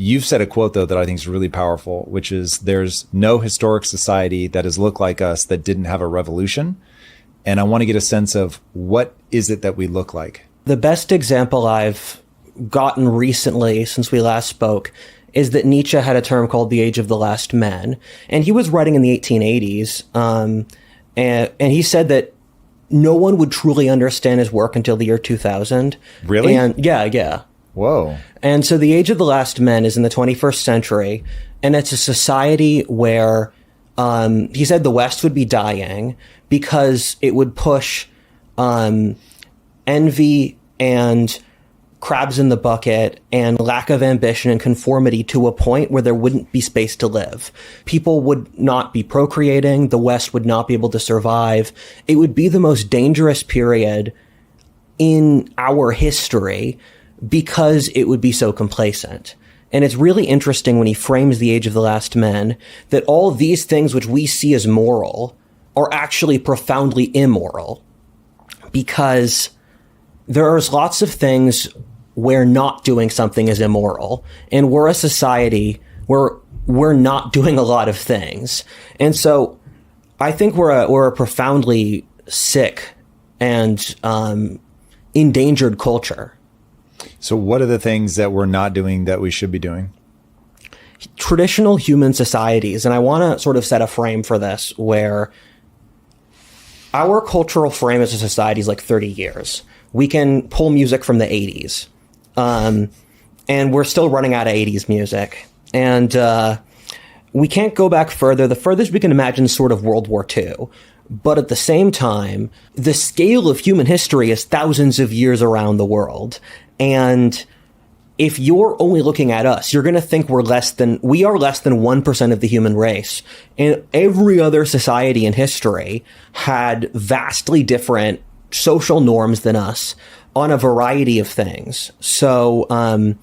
You've said a quote, though, that I think is really powerful, which is there's no historic society that has looked like us that didn't have a revolution. And I want to get a sense of what is it that we look like? The best example I've gotten recently since we last spoke is that Nietzsche had a term called the Age of the Last Men. And he was writing in the 1880s. And he said that no one would truly understand his work until the year 2000. Really? And yeah. Whoa. And so the Age of the Last Men is in the 21st century, and it's a society where he said the West would be dying because it would push envy and crabs in the bucket and lack of ambition and conformity to a point where there wouldn't be space to live. People would not be procreating. The West would not be able to survive. It would be the most dangerous period in our history because it would be so complacent. And it's really interesting when he frames the Age of the Last Men that all these things which we see as moral are actually profoundly immoral, because there's lots of things where not doing something is immoral, and we're a society where we're not doing a lot of things. And so I think we're a profoundly sick and endangered culture. So what are the things that we're not doing that we should be doing? Traditional human societies, and I want to sort of set a frame for this, where our cultural frame as a society is like 30 years. We can pull music from the 80s, and we're still running out of 80s music. And we can't go back further. The furthest we can imagine is sort of World War II. But at the same time, the scale of human history is thousands of years around the world. And if you're only looking at us, you're going to think we are less than 1% of the human race. And every other society in history had vastly different social norms than us on a variety of things. So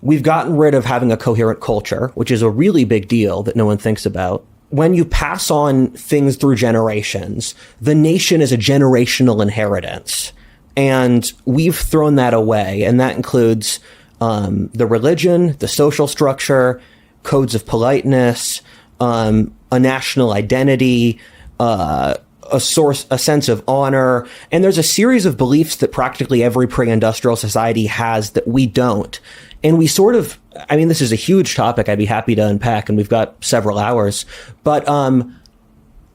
we've gotten rid of having a coherent culture, which is a really big deal that no one thinks about. When you pass on things through generations, the nation is a generational inheritance. And we've thrown that away. And that includes the religion, the social structure, codes of politeness, a national identity, a sense of honor. And there's a series of beliefs that practically every pre-industrial society has that we don't. And we sort of, I mean, this is a huge topic I'd be happy to unpack, and we've got several hours, but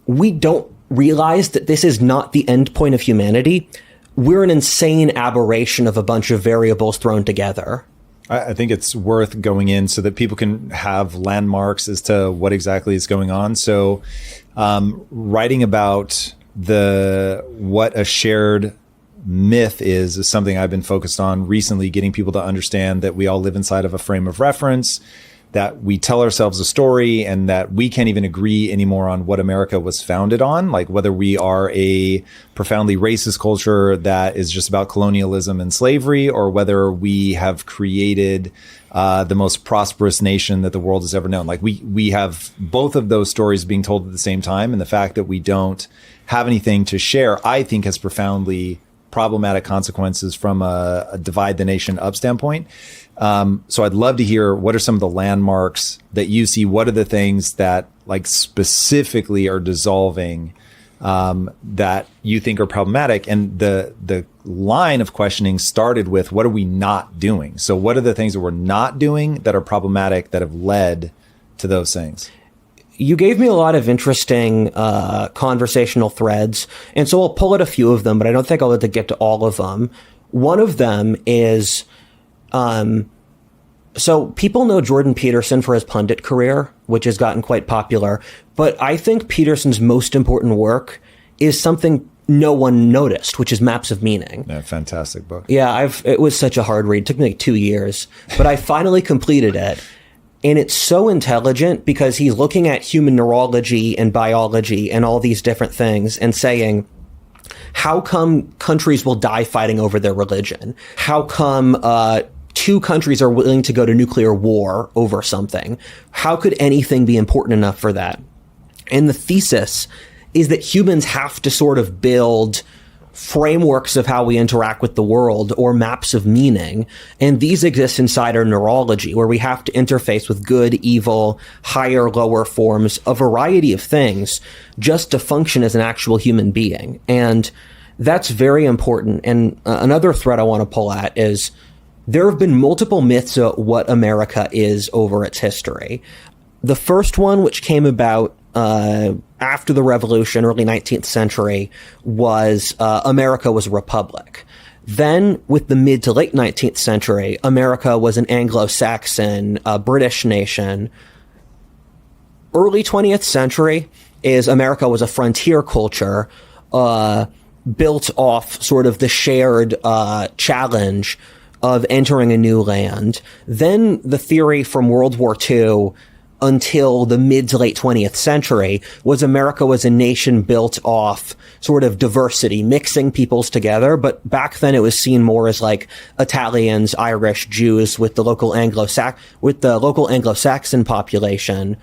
we don't realize that this is not the end point of humanity. We're an insane aberration of a bunch of variables thrown together. I think it's worth going in so that people can have landmarks as to what exactly is going on. So writing about what a shared myth is something I've been focused on recently, getting people to understand that we all live inside of a frame of reference, that we tell ourselves a story, and that we can't even agree anymore on what America was founded on, like whether we are a profoundly racist culture that is just about colonialism and slavery, or whether we have created the most prosperous nation that the world has ever known. Like we have both of those stories being told at the same time, and the fact that we don't have anything to share, I think, has profoundly problematic consequences from a divide the nation up standpoint. So I'd love to hear, what are some of the landmarks that you see? What are the things that like specifically are dissolving that you think are problematic? And the line of questioning started with, what are we not doing? So what are the things that we're not doing that are problematic that have led to those things? You gave me a lot of interesting conversational threads, and so I'll pull out a few of them, but I don't think I'll have to get to all of them. One of them is, so people know Jordan Peterson for his pundit career, which has gotten quite popular, but I think Peterson's most important work is something no one noticed, which is Maps of Meaning. Yeah, fantastic book. Yeah, it was such a hard read. It took me like 2 years, but I finally completed it. And it's so intelligent because he's looking at human neurology and biology and all these different things and saying, how come countries will die fighting over their religion? How come two countries are willing to go to nuclear war over something? How could anything be important enough for that? And the thesis is that humans have to sort of build frameworks of how we interact with the world or maps of meaning. And these exist inside our neurology, where we have to interface with good, evil, higher, lower forms, a variety of things just to function as an actual human being. And that's very important. And another thread I want to pull at is there have been multiple myths about what America is over its history. The first one, which came about after the Revolution, early 19th century, was America was a republic. Then, with the mid to late 19th century, America was an Anglo-Saxon, British nation. Early 20th century is America was a frontier culture built off sort of the shared challenge of entering a new land. Then the theory from World War II until the mid to late 20th century was America was a nation built off sort of diversity, mixing peoples together. But back then it was seen more as like Italians, Irish, Jews with the local Anglo-Saxon population.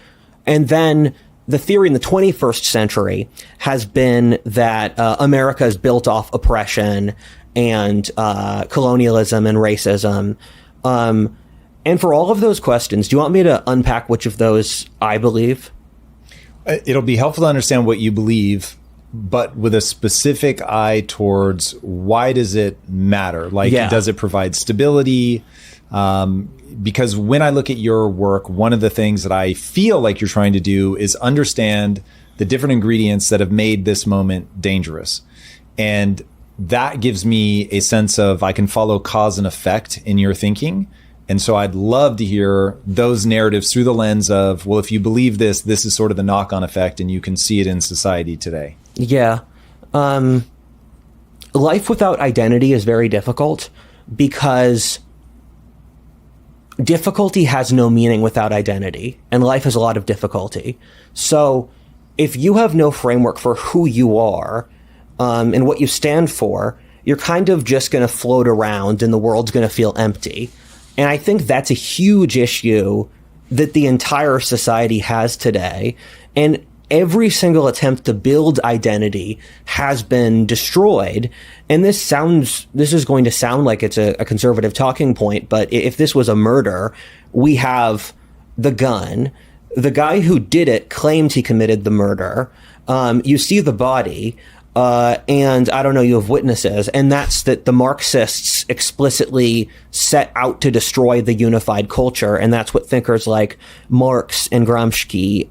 And then the theory in the 21st century has been that America is built off oppression and colonialism and racism. And for all of those questions, do you want me to unpack which of those I believe? It'll be helpful to understand what you believe, but with a specific eye towards why does it matter? Like, does it provide stability? Because when I look at your work, one of the things that I feel like you're trying to do is understand the different ingredients that have made this moment dangerous. And that gives me a sense of I can follow cause and effect in your thinking. And so I'd love to hear those narratives through the lens of, well, if you believe this, this is sort of the knock-on effect and you can see it in society today. Yeah. Life without identity is very difficult because difficulty has no meaning without identity, and life has a lot of difficulty. So if you have no framework for who you are and what you stand for, you're kind of just going to float around and the world's going to feel empty. And I think that's a huge issue that the entire society has today. And every single attempt to build identity has been destroyed. And this is going to sound like it's a conservative talking point, but if this was a murder, we have the gun. The guy who did it claimed he committed the murder. You see the body. And I don't know, you have witnesses, and that's that the Marxists explicitly set out to destroy the unified culture, and that's what thinkers like Marx and Gramsci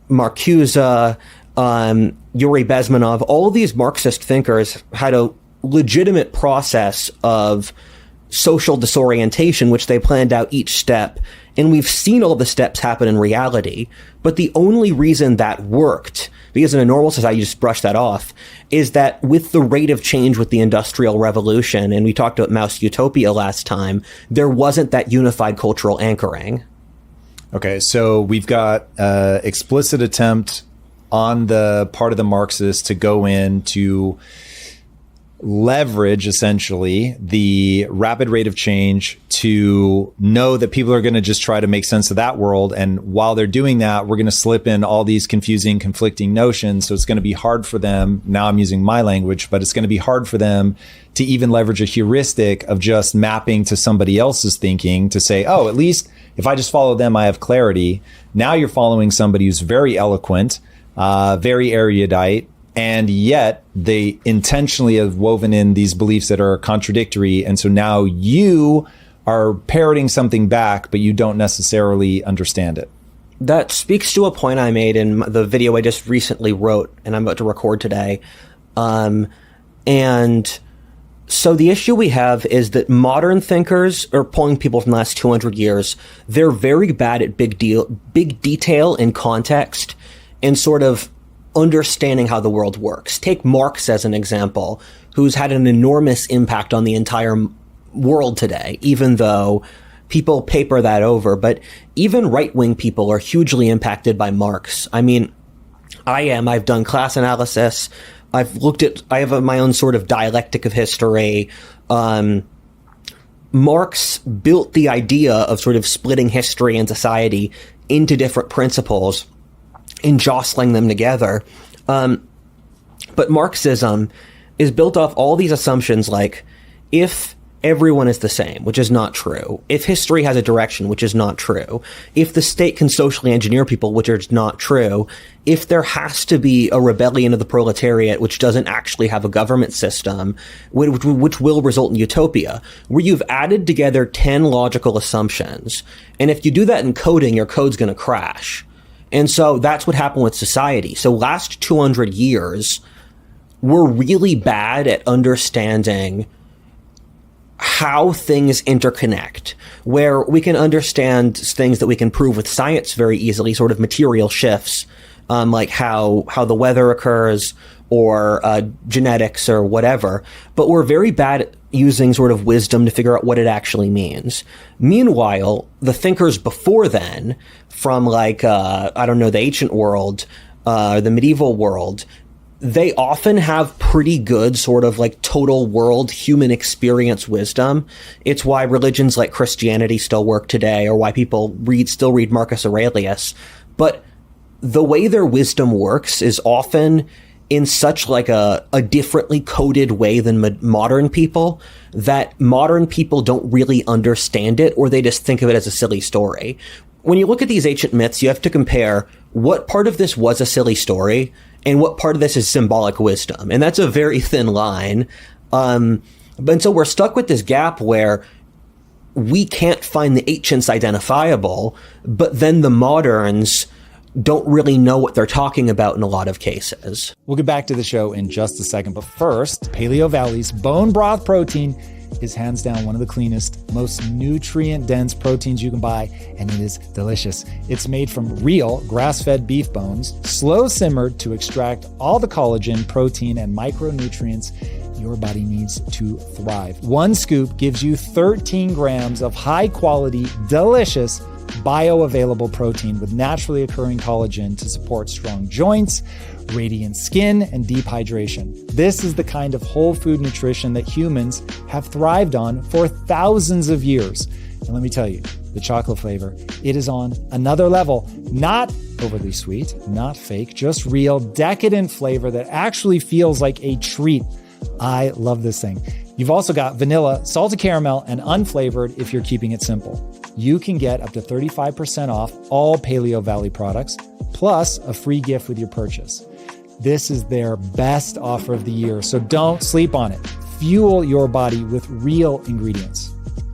Marcuse, Yuri Bezmenov, all these Marxist thinkers had a legitimate process of social disorientation, which they planned out each step. And we've seen all the steps happen in reality. But the only reason that worked, because in a normal society you just brush that off, is that with the rate of change with the Industrial Revolution, and we talked about Mouse Utopia last time, there wasn't that unified cultural anchoring. Okay, so we've got explicit attempt on the part of the Marxists to go in to leverage essentially the rapid rate of change to know that people are going to just try to make sense of that world. And while they're doing that, we're going to slip in all these confusing, conflicting notions. So it's going to be hard for them. Now I'm using my language, but it's going to be hard for them to even leverage a heuristic of just mapping to somebody else's thinking to say, oh, at least if I just follow them, I have clarity. Now you're following somebody who's very eloquent, very erudite, and yet they intentionally have woven in these beliefs that are contradictory. And so now you are parroting something back, but you don't necessarily understand it. That speaks to a point I made in the video I just recently wrote and I'm about to record today. And so the issue we have is that modern thinkers are pulling people from the last 200 years. They're very bad at big detail and context and sort of understanding how the world works. Take Marx as an example, who's had an enormous impact on the entire world today, even though people paper that over. But even right-wing people are hugely impacted by Marx. I mean, I've done class analysis. I have my own sort of dialectic of history. Marx built the idea of sort of splitting history and society into different principles and jostling them together But Marxism is built off all these assumptions like, if everyone is the same, which is not true, if history has a direction, which is not true, if the state can socially engineer people, which is not true, if there has to be a rebellion of the proletariat, which doesn't actually have a government system, which will result in utopia, where you've added together 10 logical assumptions. And if you do that in coding, your code's going to crash. And so that's what happened with society. So last 200 years, we're really bad at understanding how things interconnect, where we can understand things that we can prove with science very easily, sort of material shifts, like how the weather occurs or genetics or whatever. But we're very bad at using sort of wisdom to figure out what it actually means. Meanwhile, the thinkers before then, from like, the ancient world, the medieval world, they often have pretty good sort of like total world human experience wisdom. It's why religions like Christianity still work today, or why people still read Marcus Aurelius. But the way their wisdom works is often in such like a differently coded way than modern people, that modern people don't really understand it, or they just think of it as a silly story. When you look at these ancient myths, you have to compare what part of this was a silly story and what part of this is symbolic wisdom. And that's a very thin line. And so we're stuck with this gap where we can't find the ancients identifiable, but then the moderns don't really know what they're talking about in a lot of cases. We'll get back to the show in just a second. But first, Paleo Valley's bone broth protein is hands down one of the cleanest, most nutrient-dense proteins you can buy, and it is delicious. It's made from real grass-fed beef bones, slow-simmered to extract all the collagen, protein, and micronutrients your body needs to thrive. One scoop gives you 13 grams of high-quality, delicious, bioavailable protein with naturally occurring collagen to support strong joints, radiant skin, and deep hydration. This is the kind of whole food nutrition that humans have thrived on for thousands of years. And let me tell you, the chocolate flavor, it is on another level. Not overly sweet, not fake, just real, decadent flavor that actually feels like a treat. I love this thing. You've also got vanilla, salted caramel, and unflavored if you're keeping it simple. You can get up to 35% off all Paleo Valley products, plus a free gift with your purchase. This is their best offer of the year, so don't sleep on it. Fuel your body with real ingredients.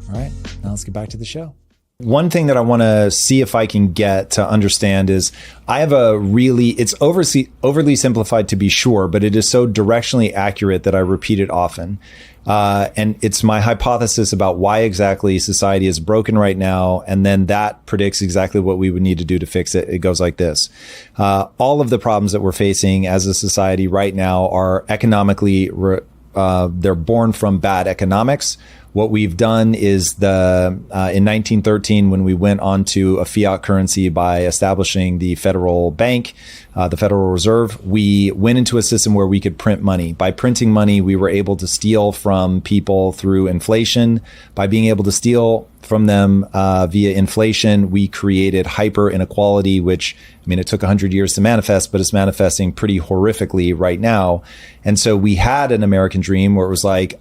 All right, now let's get back to the show. One thing that I want to see if I can get to understand is I have it's overly simplified to be sure, but it is so directionally accurate that I repeat it often. And it's my hypothesis about why exactly society is broken right now. And then that predicts exactly what we would need to do to fix it. It goes like this. All of the problems that we're facing as a society right now are economically, they're born from bad economics. What we've done is in 1913, when we went onto a fiat currency by establishing the federal bank, the Federal Reserve, we went into a system where we could print money. By printing money, we were able to steal from people through inflation. By being able to steal from them via inflation, we created hyper inequality, which, I mean, it took 100 years to manifest, but it's manifesting pretty horrifically right now. And so we had an American dream where it was like,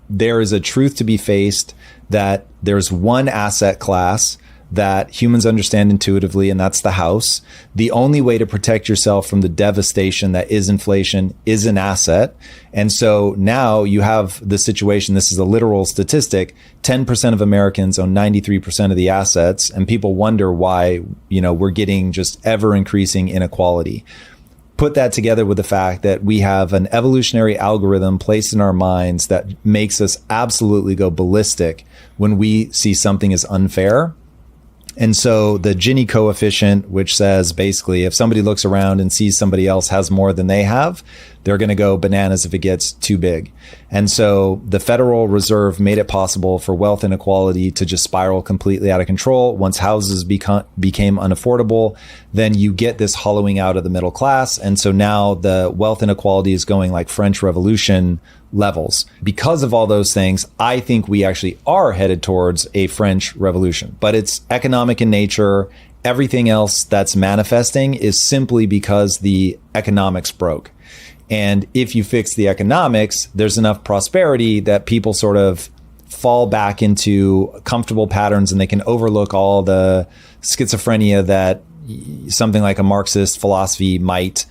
there is a truth to be faced that there's one asset class that humans understand intuitively, and that's the house. The only way to protect yourself from the devastation that is inflation is an asset. And so now you have the situation, this is a literal statistic, 10% of Americans own 93% of the assets, and people wonder why, we're getting just ever increasing inequality. Put that together with the fact that we have an evolutionary algorithm placed in our minds that makes us absolutely go ballistic when we see something as unfair. And so the Gini coefficient, which says basically if somebody looks around and sees somebody else has more than they have, they're going to go bananas if it gets too big. And so the Federal Reserve made it possible for wealth inequality to just spiral completely out of control. Once houses became unaffordable, then you get this hollowing out of the middle class. And so now the wealth inequality is going like French Revolution levels. Because of all those things, I think we actually are headed towards a French Revolution, but it's economic in nature. everything else that's manifesting is simply because the economics broke. And if you fix the economics, there's enough prosperity that people sort of fall back into comfortable patterns and they can overlook all the schizophrenia that something like a Marxist philosophy might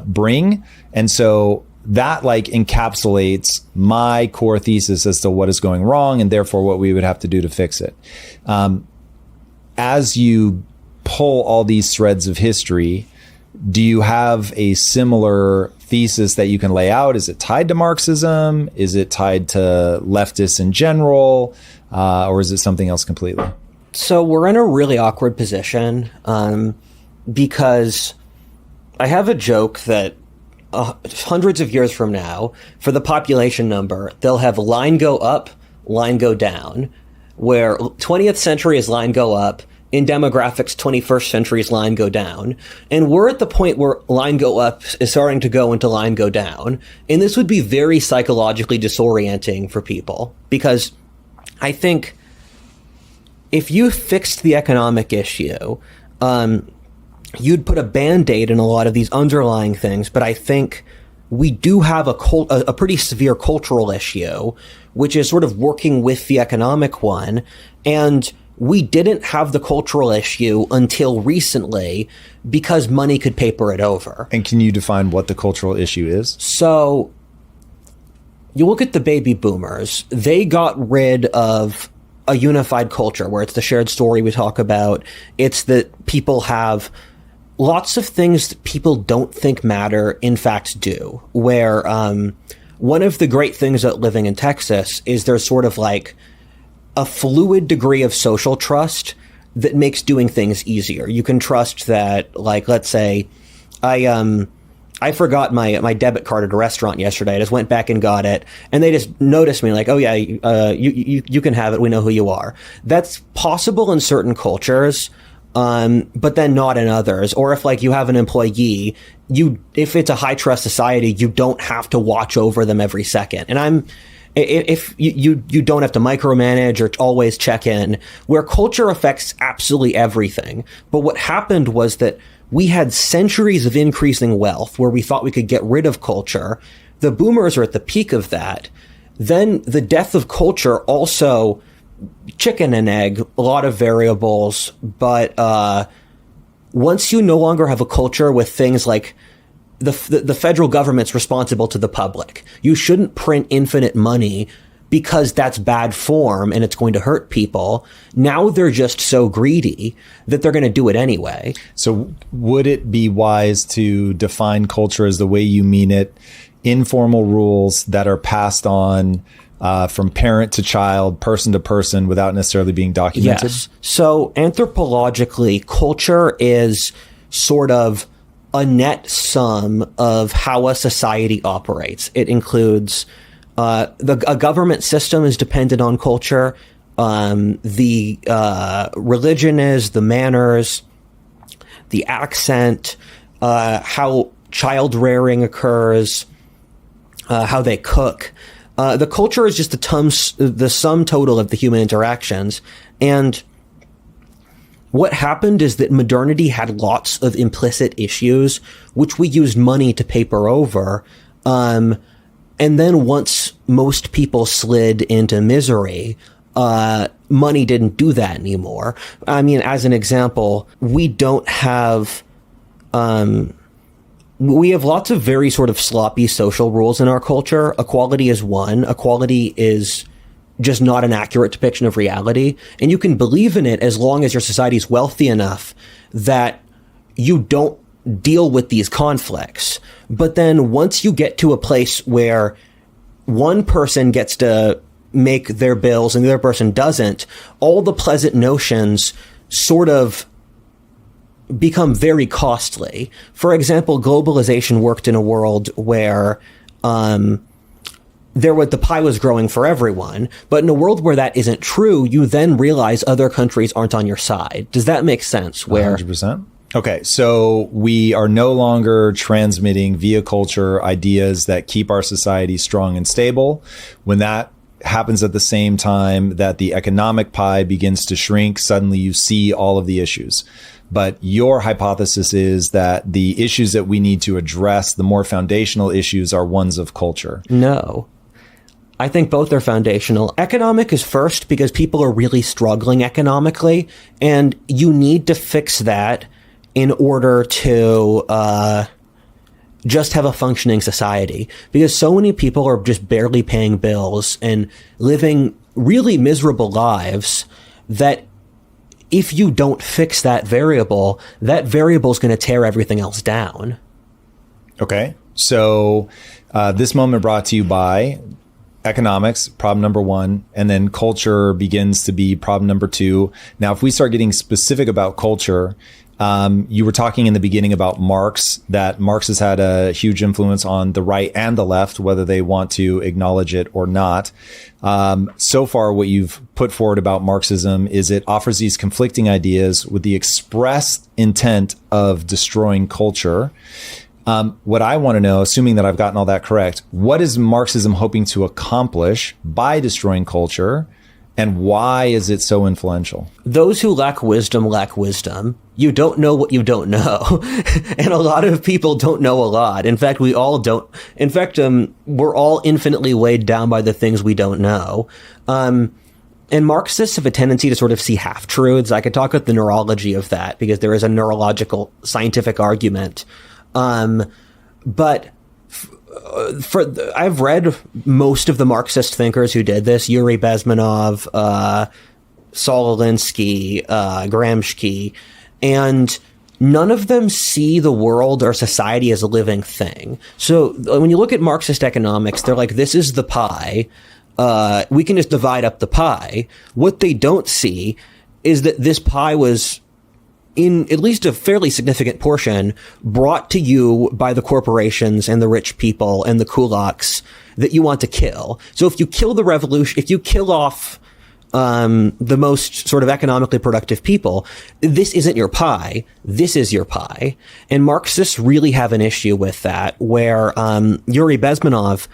bring. And so that like encapsulates my core thesis as to what is going wrong and therefore what we would have to do to fix it. As you pull all these threads of history, do you have a similar thesis that you can lay out? Is it tied to Marxism? Is it tied to leftists in general? Or is it something else completely? So we're in a really awkward position because I have a joke that hundreds of years from now, for the population number, they'll have line go up, line go down, where 20th century is line go up, in demographics, 21st century's line go down. And we're at the point where line go up is starting to go into line go down. And this would be very psychologically disorienting for people, because I think if you fixed the economic issue, you'd put a Band-Aid in a lot of these underlying things. But I think we do have a pretty severe cultural issue, which is sort of working with the economic one. And we didn't have the cultural issue until recently because money could paper it over. And can you define what the cultural issue is? So you look at the baby boomers, they got rid of a unified culture where it's the shared story we talk about. It's that people have lots of things that people don't think matter, in fact do. Where one of the great things about living in Texas is there's sort of like a fluid degree of social trust that makes doing things easier. You can trust that, like, let's say I forgot my debit card at a restaurant yesterday. I just went back and got it, and they just noticed me, like, oh yeah, you can have it. We know who you are. That's possible in certain cultures, but then not in others. Or if like you have an employee, if it's a high trust society, you don't have to watch over them every second. And if you don't have to micromanage or always check in, where culture affects absolutely everything. But what happened was that we had centuries of increasing wealth where we thought we could get rid of culture. The boomers are at the peak of that. Then the death of culture, also chicken and egg, a lot of variables. But once you no longer have a culture with things like the federal government's responsible to the public, you shouldn't print infinite money because that's bad form and it's going to hurt people. Now they're just so greedy that they're going to do it anyway. So would it be wise to define culture as the way you mean it, informal rules that are passed on from parent to child, person to person, without necessarily being documented? Yes. So anthropologically, culture is sort of a net sum of how a society operates. It includes a government system is dependent on culture. The religion is, the manners, the accent, how child rearing occurs, how they cook. The culture is just the sum total of the human interactions. And what happened is that modernity had lots of implicit issues, which we used money to paper over. And then once most people slid into misery, money didn't do that anymore. I mean, as an example, we don't have, we have lots of very sort of sloppy social rules in our culture. Equality is one. Equality is just not an accurate depiction of reality. And you can believe in it as long as your society is wealthy enough that you don't deal with these conflicts. But then once you get to a place where one person gets to make their bills and the other person doesn't, all the pleasant notions sort of become very costly. For example, globalization worked in a world where the pie was growing for everyone. But in a world where that isn't true, you then realize other countries aren't on your side. Does that make sense? 100%. Okay, so we are no longer transmitting via culture ideas that keep our society strong and stable. When that happens at the same time that the economic pie begins to shrink, suddenly you see all of the issues. But your hypothesis is that the issues that we need to address, the more foundational issues, are ones of culture. No. I think both are foundational. Economic is first because people are really struggling economically, and you need to fix that in order to just have a functioning society. Because so many people are just barely paying bills and living really miserable lives that if you don't fix that variable is going to tear everything else down. Okay. So this moment brought to you by economics, problem number one, and then culture begins to be problem number two. Now, if we start getting specific about culture, you were talking in the beginning about Marx, that Marx has had a huge influence on the right and the left, whether they want to acknowledge it or not. So far, what you've put forward about Marxism is it offers these conflicting ideas with the express intent of destroying culture. What I want to know, assuming that I've gotten all that correct, what is Marxism hoping to accomplish by destroying culture, and why is it so influential? Those who lack wisdom lack wisdom. You don't know what you don't know. And a lot of people don't know a lot. In fact, we all don't. In fact, we're all infinitely weighed down by the things we don't know. And Marxists have a tendency to sort of see half-truths. I could talk about the neurology of that because there is a neurological scientific argument. But I've read most of the Marxist thinkers who did this: Yuri Bezmenov, Saul Alinsky, Gramsci, and none of them see the world or society as a living thing. So when you look at Marxist economics, they're like, this is the pie. We can just divide up the pie. What they don't see is that this pie was, in at least a fairly significant portion, brought to you by the corporations and the rich people and the kulaks that you want to kill. So if you kill the revolution, if you kill off the most sort of economically productive people, this isn't your pie. This is your pie. And Marxists really have an issue with that, where Yuri Bezmenov,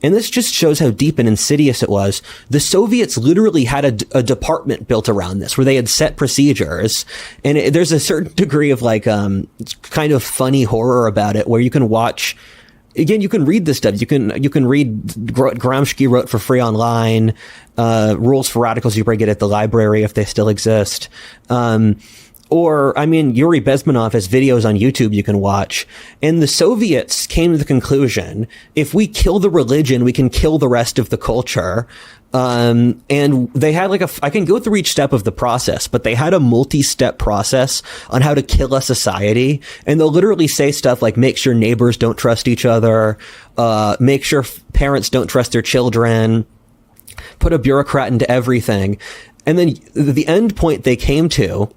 and this just shows how deep and insidious it was, the Soviets literally had a department built around this where they had set procedures. And there's a certain degree of like kind of funny horror about it, where you can watch, again, you can read this stuff. You can read Gramsci wrote for free online, Rules for Radicals you probably get at the library if they still exist. Or, I mean, Yuri Bezmenov has videos on YouTube you can watch. And the Soviets came to the conclusion, if we kill the religion, we can kill the rest of the culture. And they had like I can go through each step of the process, but they had a multi-step process on how to kill a society. And they'll literally say stuff like, make sure neighbors don't trust each other, make sure parents don't trust their children, put a bureaucrat into everything. And then the end point they came to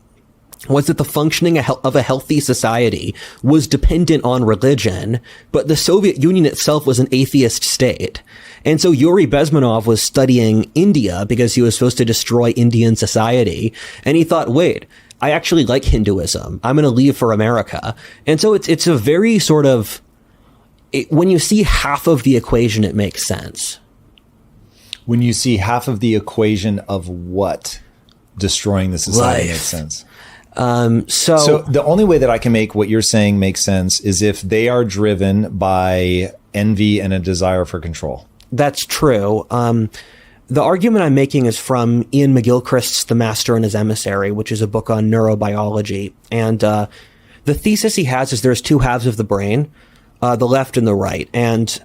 was that the functioning of a healthy society was dependent on religion, but the Soviet Union itself was an atheist state. And so Yuri Bezmenov was studying India because he was supposed to destroy Indian society. And he thought, wait, I actually like Hinduism. I'm going to leave for America. And so it's a very sort of, when you see half of the equation, it makes sense. When you see half of the equation of what destroying the society makes sense. So the only way that I can make what you're saying make sense is if they are driven by envy and a desire for control. That's true. The argument I'm making is from Ian McGilchrist's The Master and His Emissary, which is a book on neurobiology. And the thesis he has is there's two halves of the brain, the left and the right. And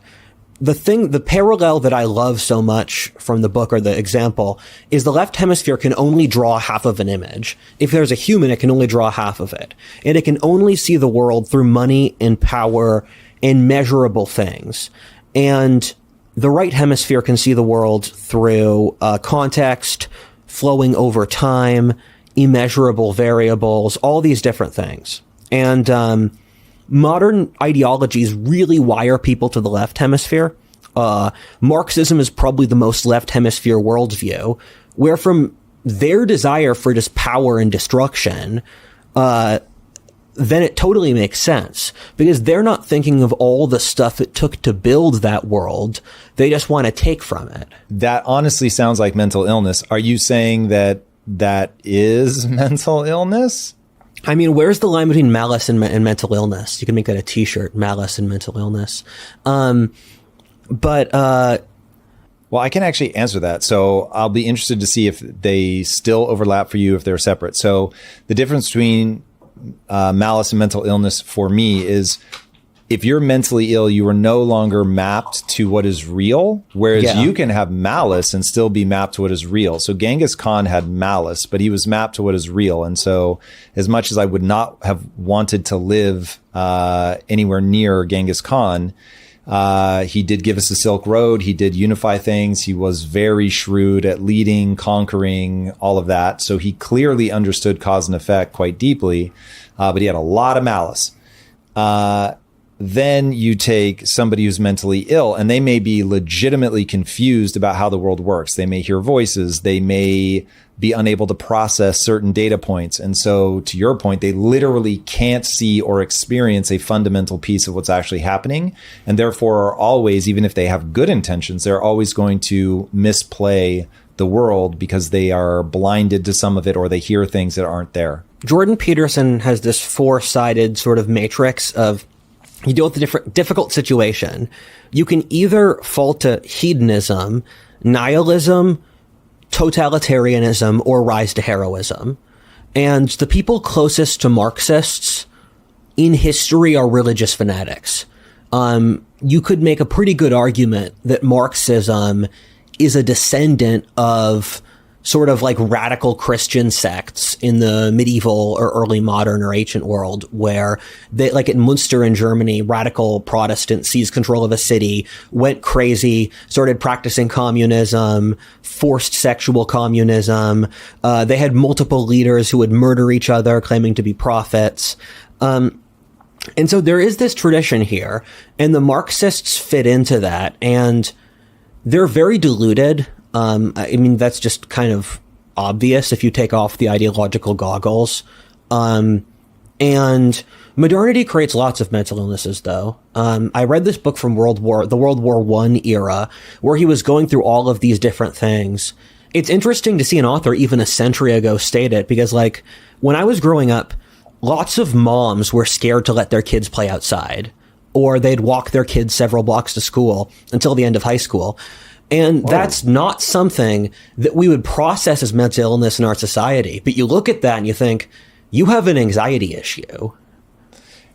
the parallel that I love so much from the book, or the example, is the left hemisphere can only draw half of an image. If there's a human, it can only draw half of it. And it can only see the world through money and power and measurable things. And the right hemisphere can see the world through context, flowing over time, immeasurable variables, all these different things. And modern ideologies really wire people to the left hemisphere. Marxism is probably the most left hemisphere worldview, where from their desire for just power and destruction, then it totally makes sense, because they're not thinking of all the stuff it took to build that world. They just want to take from it. That honestly sounds like mental illness. Are you saying that that is mental illness? I mean, where's the line between malice and mental illness? You can make that a t-shirt, malice and mental illness. Well, I can actually answer that. So I'll be interested to see if they still overlap for you, if they're separate. So the difference between malice and mental illness for me is if you're mentally ill, you are no longer mapped to what is real, whereas you can have malice and still be mapped to what is real. So Genghis Khan had malice, but he was mapped to what is real. And so as much as I would not have wanted to live anywhere near Genghis Khan, he did give us the Silk Road. He did unify things. He was very shrewd at leading, conquering, all of that. So he clearly understood cause and effect quite deeply, but he had a lot of malice. Then you take somebody who's mentally ill and they may be legitimately confused about how the world works. They may hear voices. They may be unable to process certain data points. And so to your point, they literally can't see or experience a fundamental piece of what's actually happening. And therefore are always, even if they have good intentions, they're always going to misplay the world because they are blinded to some of it or they hear things that aren't there. Jordan Peterson has this four-sided sort of matrix of you deal with a difficult situation. You can either fall to hedonism, nihilism, totalitarianism, or rise to heroism. And the people closest to Marxists in history are religious fanatics. You could make a pretty good argument that Marxism is a descendant of sort of like radical Christian sects in the medieval or early modern or ancient world, where they, like in Munster in Germany, radical Protestants seized control of a city, went crazy, started practicing communism, forced sexual communism. They had multiple leaders who would murder each other, claiming to be prophets. And so there is this tradition here, and the Marxists fit into that, and they're very diluted. I mean, that's just kind of obvious if you take off the ideological goggles. And modernity creates lots of mental illnesses, though. I read this book from the World War I era, where he was going through all of these different things. It's interesting to see an author even a century ago state it, because like when I was growing up, lots of moms were scared to let their kids play outside, or they'd walk their kids several blocks to school until the end of high school. And that's not something that we would process as mental illness in our society. But you look at that and you think, you have an anxiety issue.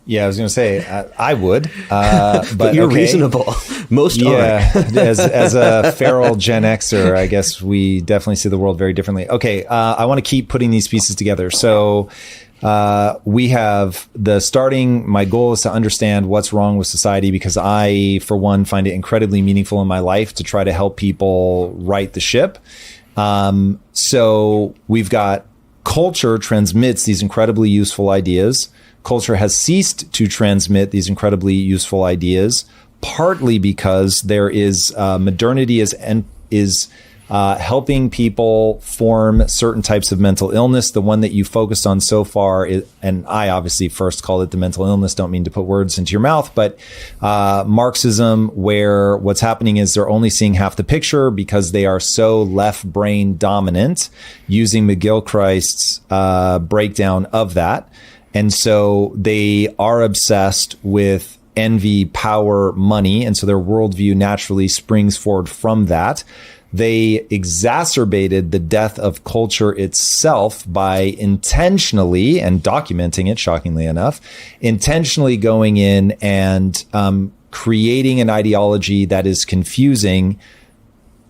Yeah, I was going to say, I would. But you're reasonable. Most are. as a feral Gen Xer, I guess we definitely see the world very differently. Okay, I want to keep putting these pieces together. So we have my goal is to understand what's wrong with society, because I, for one, find it incredibly meaningful in my life to try to help people right the ship. So we've got culture transmits these incredibly useful ideas. Culture has ceased to transmit these incredibly useful ideas, partly because there is modernity is helping people form certain types of mental illness. The one that you focused on so far is, and I obviously first called it the mental illness, don't mean to put words into your mouth, but Marxism, where what's happening is they're only seeing half the picture because they are so left brain dominant, using McGilchrist's breakdown of that. And so they are obsessed with envy, power, money. And so their worldview naturally springs forward from that. They exacerbated the death of culture itself by intentionally, and documenting it, shockingly enough, intentionally going in and creating an ideology that is confusing,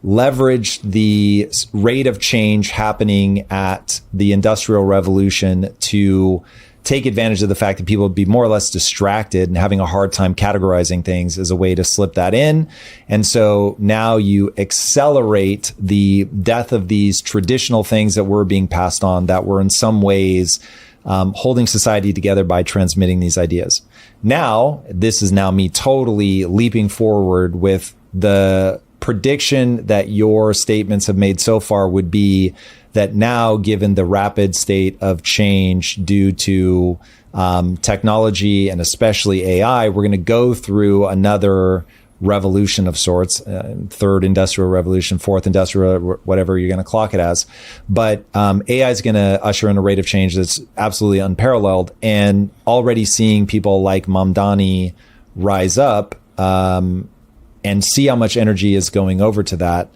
leveraged the rate of change happening at the Industrial Revolution to take advantage of the fact that people would be more or less distracted and having a hard time categorizing things as a way to slip that in. And so now you accelerate the death of these traditional things that were being passed on, that were in some ways holding society together by transmitting these ideas. Now, this is now me totally leaping forward with the prediction that your statements have made so far would be that now, given the rapid state of change due to technology and especially AI, we're going to go through another revolution of sorts, third industrial revolution, fourth industrial, whatever you're going to clock it as. But AI is going to usher in a rate of change that's absolutely unparalleled, and already seeing people like Mamdani rise up and see how much energy is going over to that.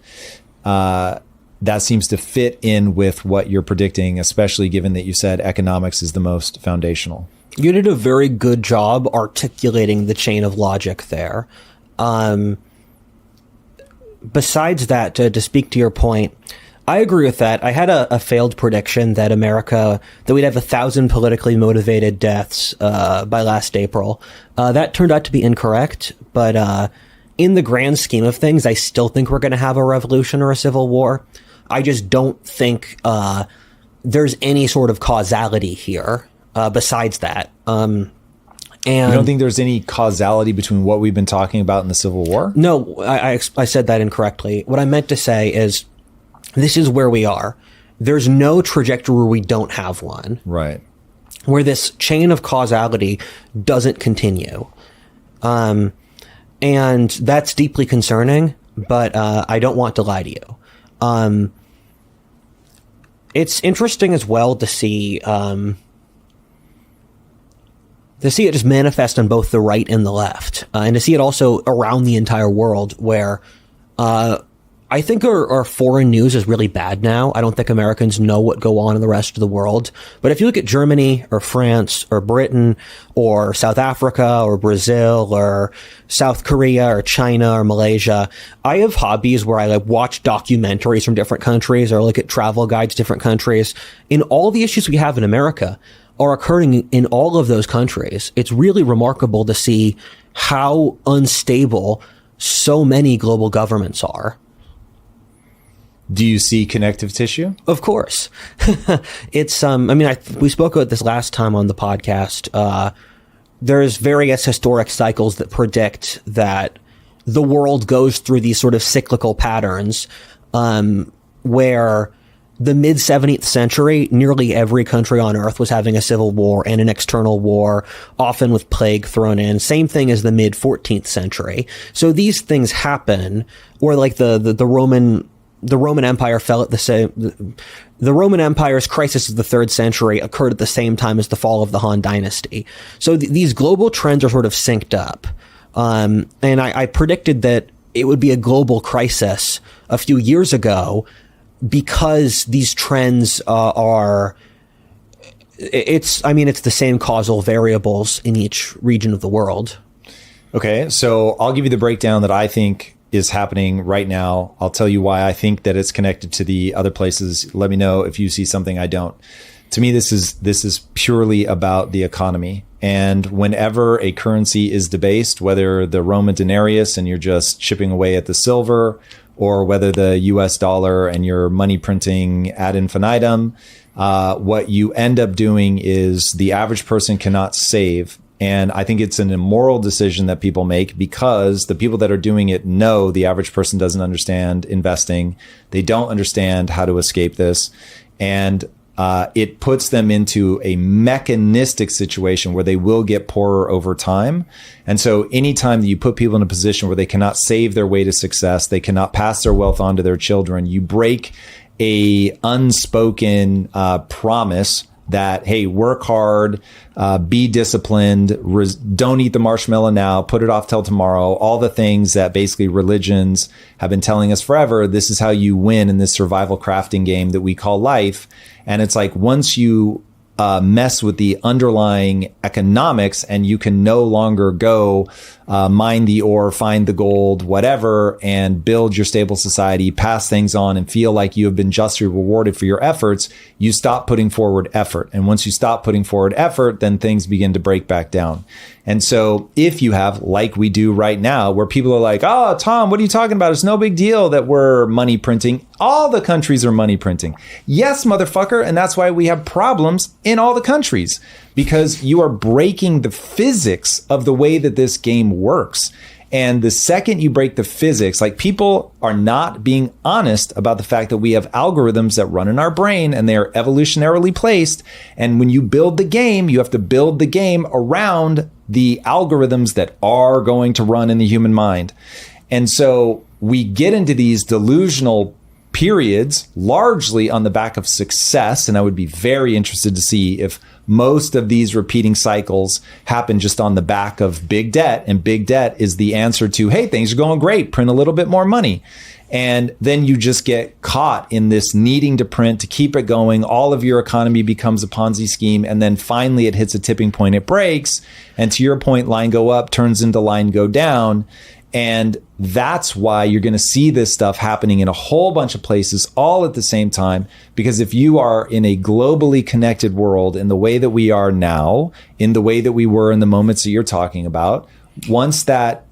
That seems to fit in with what you're predicting, especially given that you said economics is the most foundational. You did a very good job articulating the chain of logic there. Besides that, to speak to your point, I agree with that. I had a failed prediction that we'd have 1,000 politically motivated deaths by last April. That turned out to be incorrect, but in the grand scheme of things, I still think we're going to have a revolution or a civil war. I just don't think there's any sort of causality here besides that. And you don't think there's any causality between what we've been talking about in the Civil War? No, I said that incorrectly. What I meant to say is this is where we are. There's no trajectory where we don't have one. Right. Where this chain of causality doesn't continue. And that's deeply concerning, but I don't want to lie to you. It's interesting as well to see it just manifest on both the right and the left, and to see it also around the entire world, where I think our foreign news is really bad now. I don't think Americans know what go on in the rest of the world. But if you look at Germany or France or Britain or South Africa or Brazil or South Korea or China or Malaysia, I have hobbies where I watch documentaries from different countries or look at travel guides to different countries. In all the issues we have in America are occurring in all of those countries. It's really remarkable to see how unstable so many global governments are. Do you see connective tissue? Of course. It's, we spoke about this last time on the podcast. There's various historic cycles that predict that the world goes through these sort of cyclical patterns, where the mid-17th century, nearly every country on earth was having a civil war and an external war, often with plague thrown in. Same thing as the mid-14th century. So these things happen, or like the Roman Empire fell at the same. The Roman Empire's crisis of the 3rd century occurred at the same time as the fall of the Han Dynasty. So these global trends are sort of synced up. And I predicted that it would be a global crisis a few years ago because these trends it's the same causal variables in each region of the world. Okay, so I'll give you the breakdown that I think is happening right now. I'll tell you why I think that it's connected to the other places. Let me know if you see something I don't. To me, this is purely about the economy. And whenever a currency is debased, whether the Roman denarius and you're just chipping away at the silver, or whether the US dollar and you're money printing ad infinitum, what you end up doing is the average person cannot save. And I think it's an immoral decision that people make because the people that are doing it know the average person doesn't understand investing. They don't understand how to escape this. And it puts them into a mechanistic situation where they will get poorer over time. And so anytime that you put people in a position where they cannot save their way to success, they cannot pass their wealth on to their children, you break a unspoken promise that, hey, work hard, be disciplined, don't eat the marshmallow now, put it off till tomorrow. All the things that basically religions have been telling us forever. This is how you win in this survival crafting game that we call life. And it's like once you mess with the underlying economics and you can no longer go mine the ore, find the gold, whatever, and build your stable society, pass things on and feel like you have been justly rewarded for your efforts, you stop putting forward effort. And once you stop putting forward effort, then things begin to break back down. And so if you have, like we do right now, where people are like, oh, Tom, what are you talking about? It's no big deal that we're money printing. All the countries are money printing. Yes, motherfucker. And that's why we have problems in all the countries, because you are breaking the physics of the way that this game works. And the second you break the physics, like people are not being honest about the fact that we have algorithms that run in our brain and they are evolutionarily placed. And when you build the game, you have to build the game around the algorithms that are going to run in the human mind. And so we get into these delusional periods largely on the back of success. And I would be very interested to see if most of these repeating cycles happen just on the back of big debt. And big debt is the answer to, hey, things are going great, print a little bit more money. And then you just get caught in this needing to print to keep it going. All of your economy becomes a Ponzi scheme. And then finally it hits a tipping point, it breaks. And to your point, line go up turns into line go down. And that's why you're going to see this stuff happening in a whole bunch of places all at the same time. Because if you are in a globally connected world in the way that we are now, in the way that we were in the moments that you're talking about, once that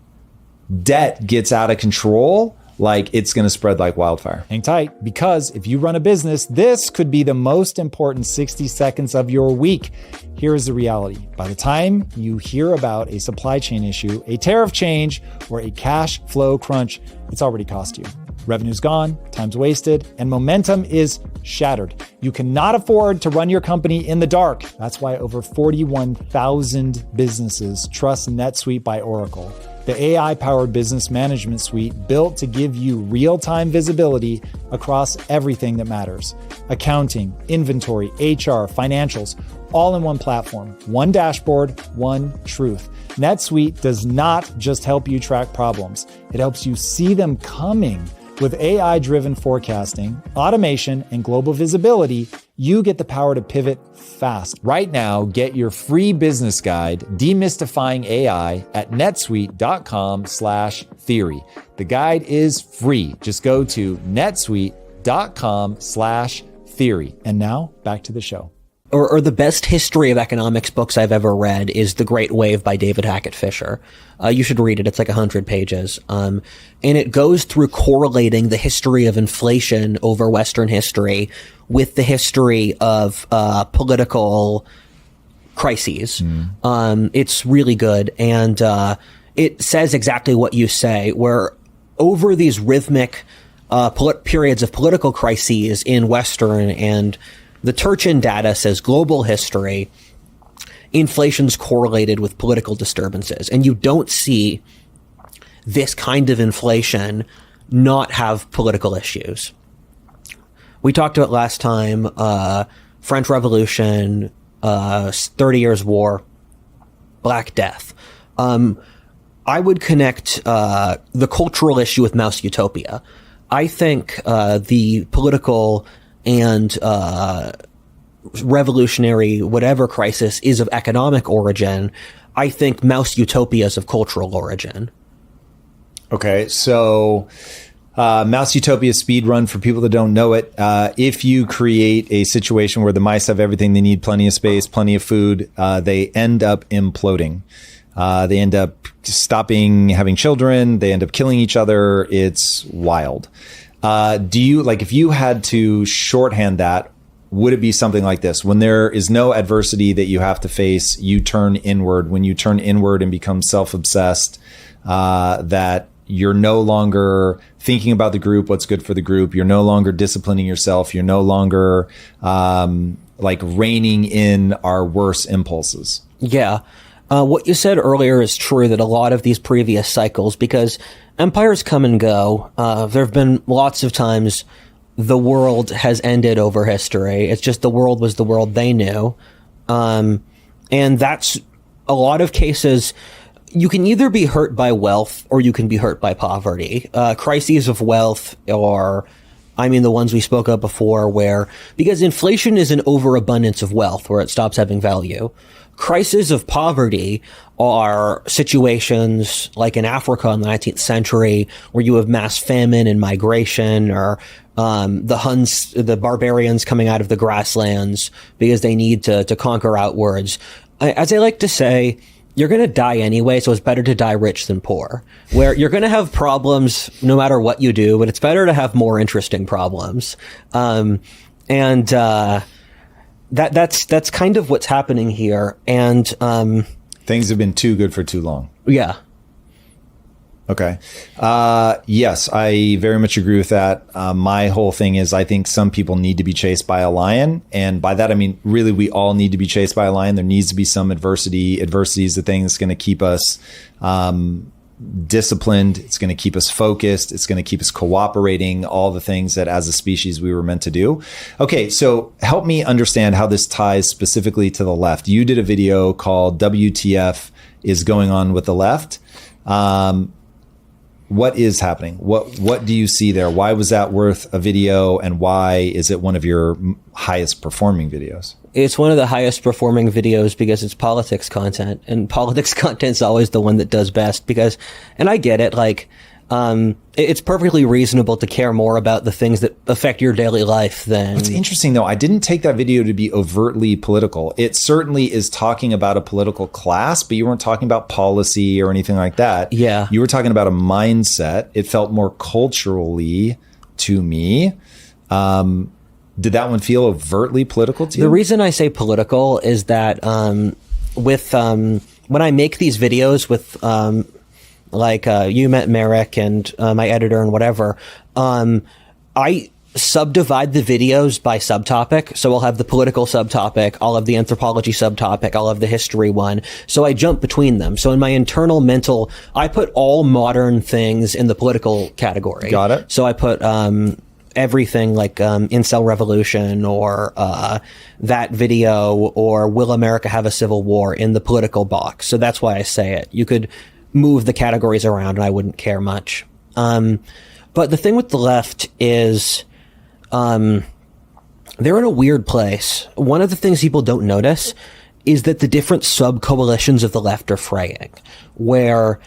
debt gets out of control, like it's going to spread like wildfire. Hang tight, because if you run a business, this could be the most important 60 seconds of your week. Here is the reality. By the time you hear about a supply chain issue, a tariff change, or a cash flow crunch, it's already cost you. Revenue's gone, time's wasted, and momentum is shattered. You cannot afford to run your company in the dark. That's why over 41,000 businesses trust NetSuite by Oracle, the AI-powered business management suite built to give you real-time visibility across everything that matters. Accounting, inventory, HR, financials, all in one platform, one dashboard, one truth. NetSuite does not just help you track problems. It helps you see them coming. With AI-driven forecasting, automation, and global visibility, you get the power to pivot fast. Right now, get your free business guide, Demystifying AI, at netsuite.com/theory. The guide is free. Just go to netsuite.com/theory. And now, back to the show. Or the best history of economics books I've ever read is The Great Wave by David Hackett Fisher. You should read it. It's like 100 pages. And it goes through correlating the history of inflation over Western history with the history of political crises. It's really good. And it says exactly what you say, where over these rhythmic periods of political crises in Western and the Turchin data says global history, inflation's correlated with political disturbances. And you don't see this kind of inflation not have political issues. We talked about last time, French Revolution, 30 Years War, Black Death. I would connect the cultural issue with Mouse Utopia. I think the political and revolutionary whatever crisis is of economic origin. I think Mouse Utopia is of cultural origin. Okay, so Mouse Utopia speed run for people that don't know it. If you create a situation where the mice have everything they need, plenty of space, plenty of food, they end up imploding. They end up stopping having children. They end up killing each other. It's wild. Do you, like, if you had to shorthand that, would it be something like this? When there is no adversity that you have to face, you turn inward. When you turn inward and become self-obsessed, that you're no longer thinking about the group, what's good for the group. You're no longer disciplining yourself. You're no longer like reining in our worst impulses. Yeah. What you said earlier is true, that a lot of these previous cycles, because empires come and go, there have been lots of times the world has ended over history. It's just the world was the world they knew. And that's a lot of cases. You can either be hurt by wealth or you can be hurt by poverty. Crises of wealth are, I mean, the ones we spoke of before, where, because inflation is an overabundance of wealth where it stops having value. Crises of poverty are situations like in Africa in the 19th century where you have mass famine and migration, or the Huns, the barbarians coming out of the grasslands because they need to conquer outwards. As I like to say, you're going to die anyway, so it's better to die rich than poor, where you're going to have problems no matter what you do, but it's better to have more interesting problems. That's kind of what's happening here. And things have been too good for too long. Yeah. Okay. Yes, I very much agree with that. My whole thing is I think some people need to be chased by a lion. And by that, I mean, really, we all need to be chased by a lion. There needs to be some adversity. Adversity is the thing that's going to keep us disciplined. It's going to keep us focused. It's going to keep us cooperating, all the things that as a species we were meant to do. Okay. So help me understand how this ties specifically to the left. You did a video called WTF is going on with the left. What is happening? What do you see there? Why was that worth a video? And why is it one of your highest performing videos? It's one of the highest performing videos because it's politics content, and politics content is always the one that does best because, and I get it, like, it's perfectly reasonable to care more about the things that affect your daily life than... What's interesting, though, I didn't take that video to be overtly political. It certainly is talking about a political class, but you weren't talking about policy or anything like that. Yeah. You were talking about a mindset. It felt more culturally to me. Did that one feel overtly political to you? The reason I say political is that when I make these videos with... you met Merrick and my editor and whatever, I subdivide the videos by subtopic. So I'll have the political subtopic, I'll have the anthropology subtopic, I'll have the history one. So I jump between them. So in my internal mental, I put all modern things in the political category. Got it. So I put everything like incel revolution or that video or will America have a civil war in the political box. So that's why I say it. You could move the categories around and I wouldn't care much. But the thing with the left is they're in a weird place. One of the things people don't notice is that the different sub-coalitions of the left are fraying, where,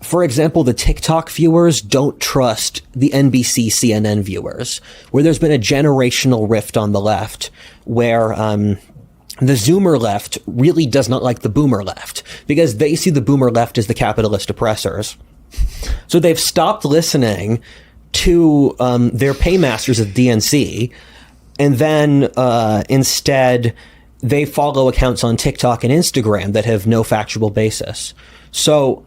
for example, the TikTok viewers don't trust the NBC CNN viewers, where there's been a generational rift on the left, where the Zoomer left really does not like the Boomer left because they see the Boomer left as the capitalist oppressors. So they've stopped listening to their paymasters at DNC, and then instead they follow accounts on TikTok and Instagram that have no factual basis. So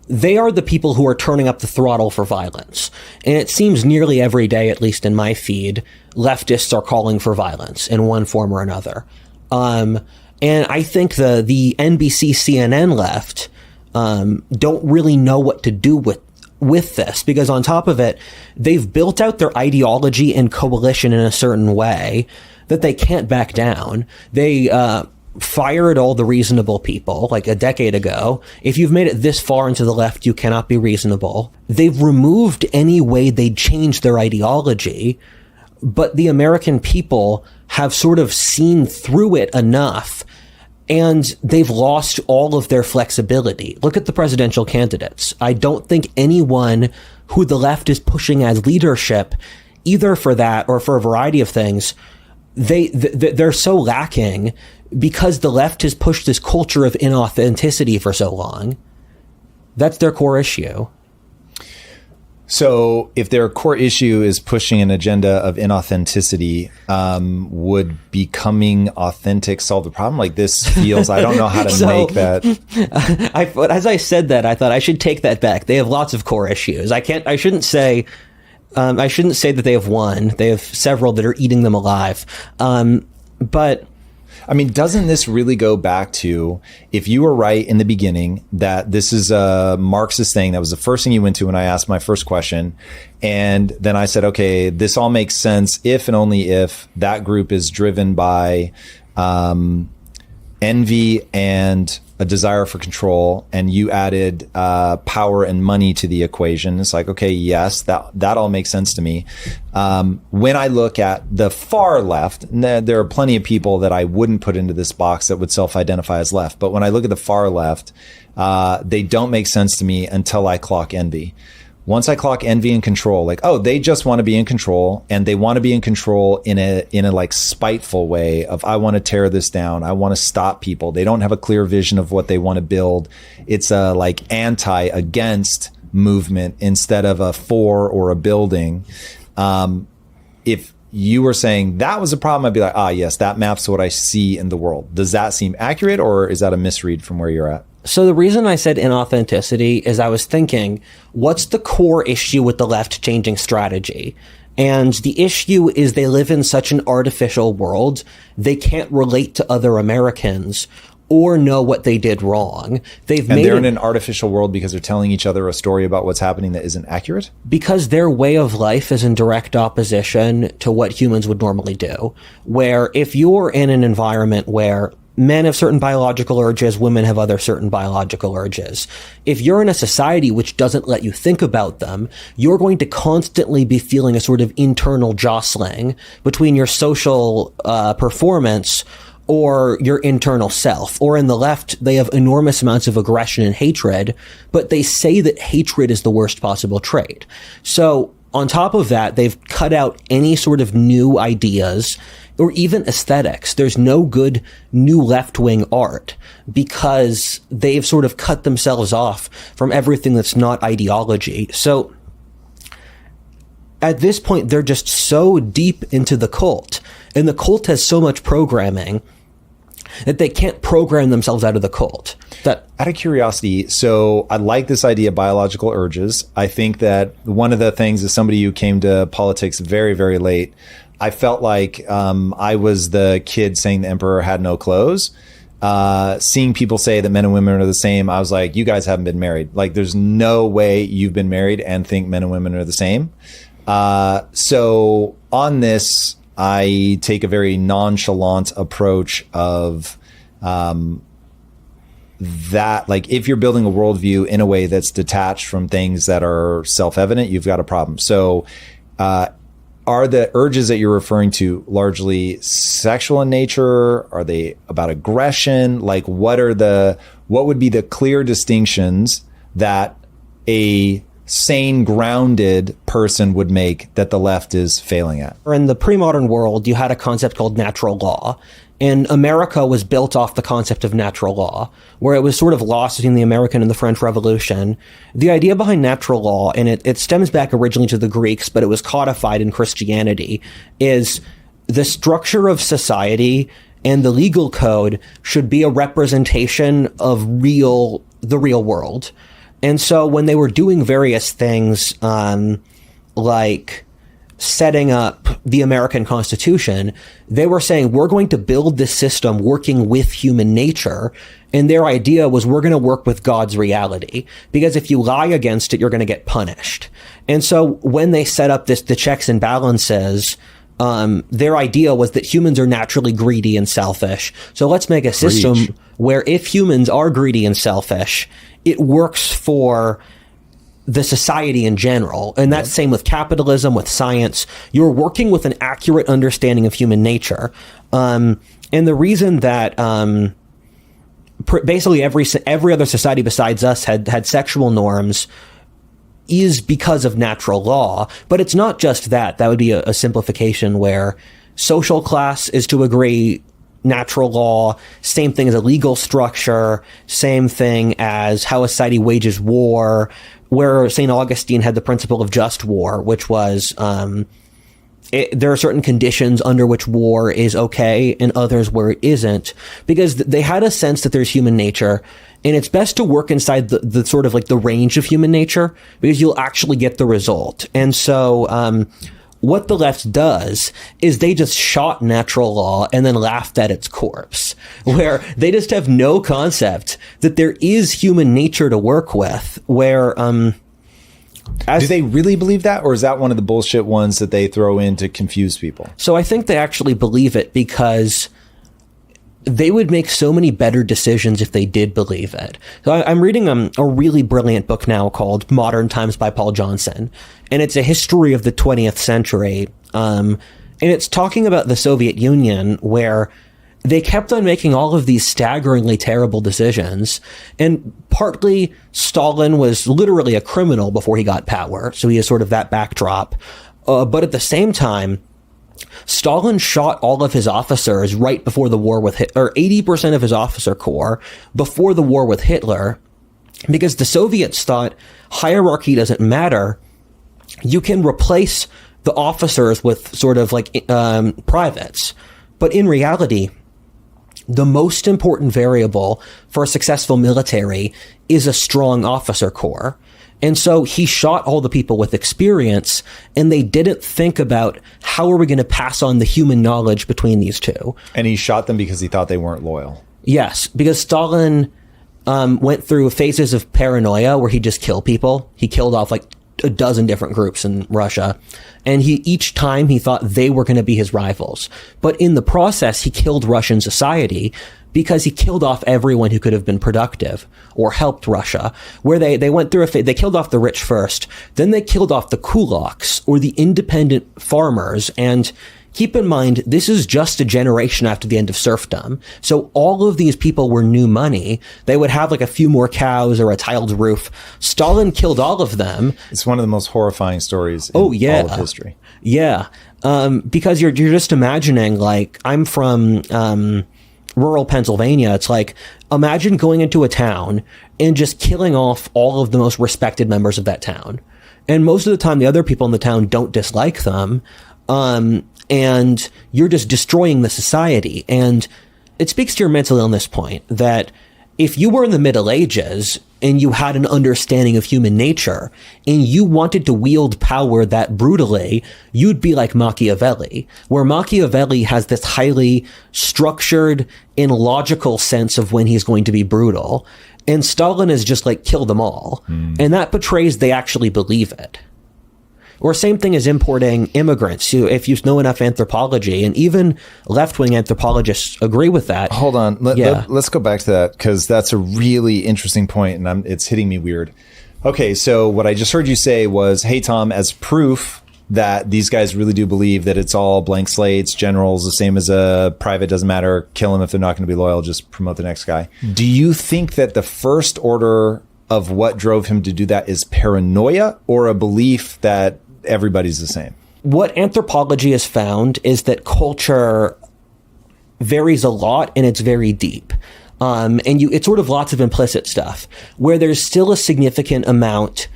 they are the people who are turning up the throttle for violence. And it seems nearly every day, at least in my feed, leftists are calling for violence in one form or another. And I think the NBC CNN left don't really know what to do with this, because on top of it, they've built out their ideology and coalition in a certain way that they can't back down. They fired all the reasonable people like a decade ago. If you've made it this far into the left, you cannot be reasonable. They've removed any way they'd change their ideology, but the American people have sort of seen through it enough, and they've lost all of their flexibility. Look at the presidential candidates. I don't think anyone who the left is pushing as leadership, either for that or for a variety of things, they're so lacking because the left has pushed this culture of inauthenticity for so long. That's their core issue. So if their core issue is pushing an agenda of inauthenticity, would becoming authentic solve the problem? Like, this feels, I don't know how to make that. As I said that, I thought I should take that back. They have lots of core issues. I shouldn't say that they have one. They have several that are eating them alive. But I mean, doesn't this really go back to, if you were right in the beginning that this is a Marxist thing, that was the first thing you went to when I asked my first question. And then I said, okay, this all makes sense if and only if that group is driven by envy and a desire for control, and you added power and money to the equation. It's like, okay, yes, that all makes sense to me. When I look at the far left, there are plenty of people that I wouldn't put into this box that would self-identify as left. But when I look at the far left, they don't make sense to me until I clock envy. Once I clock envy and control, like, oh, they just want to be in control, and they want to be in control in a like spiteful way of, I want to tear this down. I want to stop people. They don't have a clear vision of what they want to build. It's a like against movement instead of a for or a building. If you were saying that was a problem, I'd be like, yes, that maps what I see in the world. Does that seem accurate, or is that a misread from where you're at? So the reason I said inauthenticity is I was thinking, what's the core issue with the left changing strategy? And the issue is they live in such an artificial world, they can't relate to other Americans or know what they did wrong. They're in an artificial world because they're telling each other a story about what's happening that isn't accurate? Because their way of life is in direct opposition to what humans would normally do. Where if you're in an environment where men have certain biological urges, women have other certain biological urges. If you're in a society which doesn't let you think about them, you're going to constantly be feeling a sort of internal jostling between your social performance or your internal self. Or in the left, they have enormous amounts of aggression and hatred, but they say that hatred is the worst possible trait. So on top of that, they've cut out any sort of new ideas or even aesthetics. There's no good new left-wing art because they've sort of cut themselves off from everything that's not ideology. So at this point, they're just so deep into the cult, and the cult has so much programming that they can't program themselves out of the cult. Out of curiosity, so I like this idea of biological urges. I think that one of the things, as somebody who came to politics very, very late, I felt like I was the kid saying the emperor had no clothes. Seeing people say that men and women are the same, I was like, you guys haven't been married. Like, there's no way you've been married and think men and women are the same. So on this, I take a very nonchalant approach of that, like, if you're building a worldview in a way that's detached from things that are self-evident, you've got a problem. So are the urges that you're referring to largely sexual in nature? Are they about aggression? Like, what would be the clear distinctions that a sane, grounded person would make that the left is failing at? In the pre-modern world, you had a concept called natural law. And America was built off the concept of natural law, where it was sort of lost between the American and the French Revolution. The idea behind natural law, and it stems back originally to the Greeks, but it was codified in Christianity, is the structure of society and the legal code should be a representation of the real world. And so when they were doing various things, like setting up the American Constitution, they were saying, we're going to build this system working with human nature. And their idea was, we're going to work with God's reality, because if you lie against it, you're going to get punished. And so when they set up the checks and balances, their idea was that humans are naturally greedy and selfish. So let's make a system where if humans are greedy and selfish, it works for the society in general. And that's same with capitalism, with science. You're working with an accurate understanding of human nature. And the reason that basically every other society besides us had sexual norms is because of natural law. But it's not just that. That would be a simplification, where social class is to agree natural law, same thing as a legal structure, same thing as how a society wages war, where St. Augustine had the principle of just war, which was there are certain conditions under which war is okay and others where it isn't, because they had a sense that there's human nature, and it's best to work inside the sort of like the range of human nature, because you'll actually get the result. And so what the left does is they just shot natural law and then laughed at its corpse, where they just have no concept that there is human nature to work with, where do they really believe that, or is that one of the bullshit ones that they throw in to confuse people? So I think they actually believe it, because they would make so many better decisions if they did believe it. So I'm reading a really brilliant book now called Modern Times by Paul Johnson, and it's a history of the 20th century. And it's talking about the Soviet Union, where they kept on making all of these staggeringly terrible decisions. And partly Stalin was literally a criminal before he got power, so he has sort of that backdrop. But at the same time, Stalin shot all of his officers right before the war with Hitler, or 80% of his officer corps before the war with Hitler, because the Soviets thought hierarchy doesn't matter. You can replace the officers with sort of like privates. But in reality, the most important variable for a successful military is a strong officer corps. And so he shot all the people with experience, and they didn't think about how are we going to pass on the human knowledge between these two. And he shot them because he thought they weren't loyal. Yes, because Stalin went through phases of paranoia where he just killed people. He killed off like a dozen different groups in Russia. And each time he thought they were going to be his rivals. But in the process, he killed Russian society because he killed off everyone who could have been productive or helped Russia, where they went through they killed off the rich first, then they killed off the kulaks, or the independent farmers. And keep in mind, this is just a generation after the end of serfdom. So all of these people were new money. They would have like a few more cows or a tiled roof. Stalin killed all of them. It's one of the most horrifying stories in all of history. Yeah. Because you're just imagining, like, I'm from rural Pennsylvania. It's like, imagine going into a town and just killing off all of the most respected members of that town. And most of the time, the other people in the town don't dislike them. And you're just destroying the society. And it speaks to your mental illness point that if you were in the Middle Ages and you had an understanding of human nature and you wanted to wield power that brutally, you'd be like Machiavelli, where Machiavelli has this highly structured and logical sense of when he's going to be brutal. And Stalin is just like, kill them all. And that portrays they actually believe it. Or same thing as importing immigrants. If you know enough anthropology, and even left-wing anthropologists agree with that. Hold on. Let's go back to that, because that's a really interesting point, and it's hitting me weird. Okay, so what I just heard you say was, hey, Tom, as proof that these guys really do believe that it's all blank slates, generals, the same as a private, doesn't matter, kill them if they're not going to be loyal, just promote the next guy. Do you think that the first order of what drove him to do that is paranoia, or a belief that everybody's the same? What anthropology has found is that culture varies a lot, and it's very deep. It's sort of lots of implicit stuff where there's still a significant amount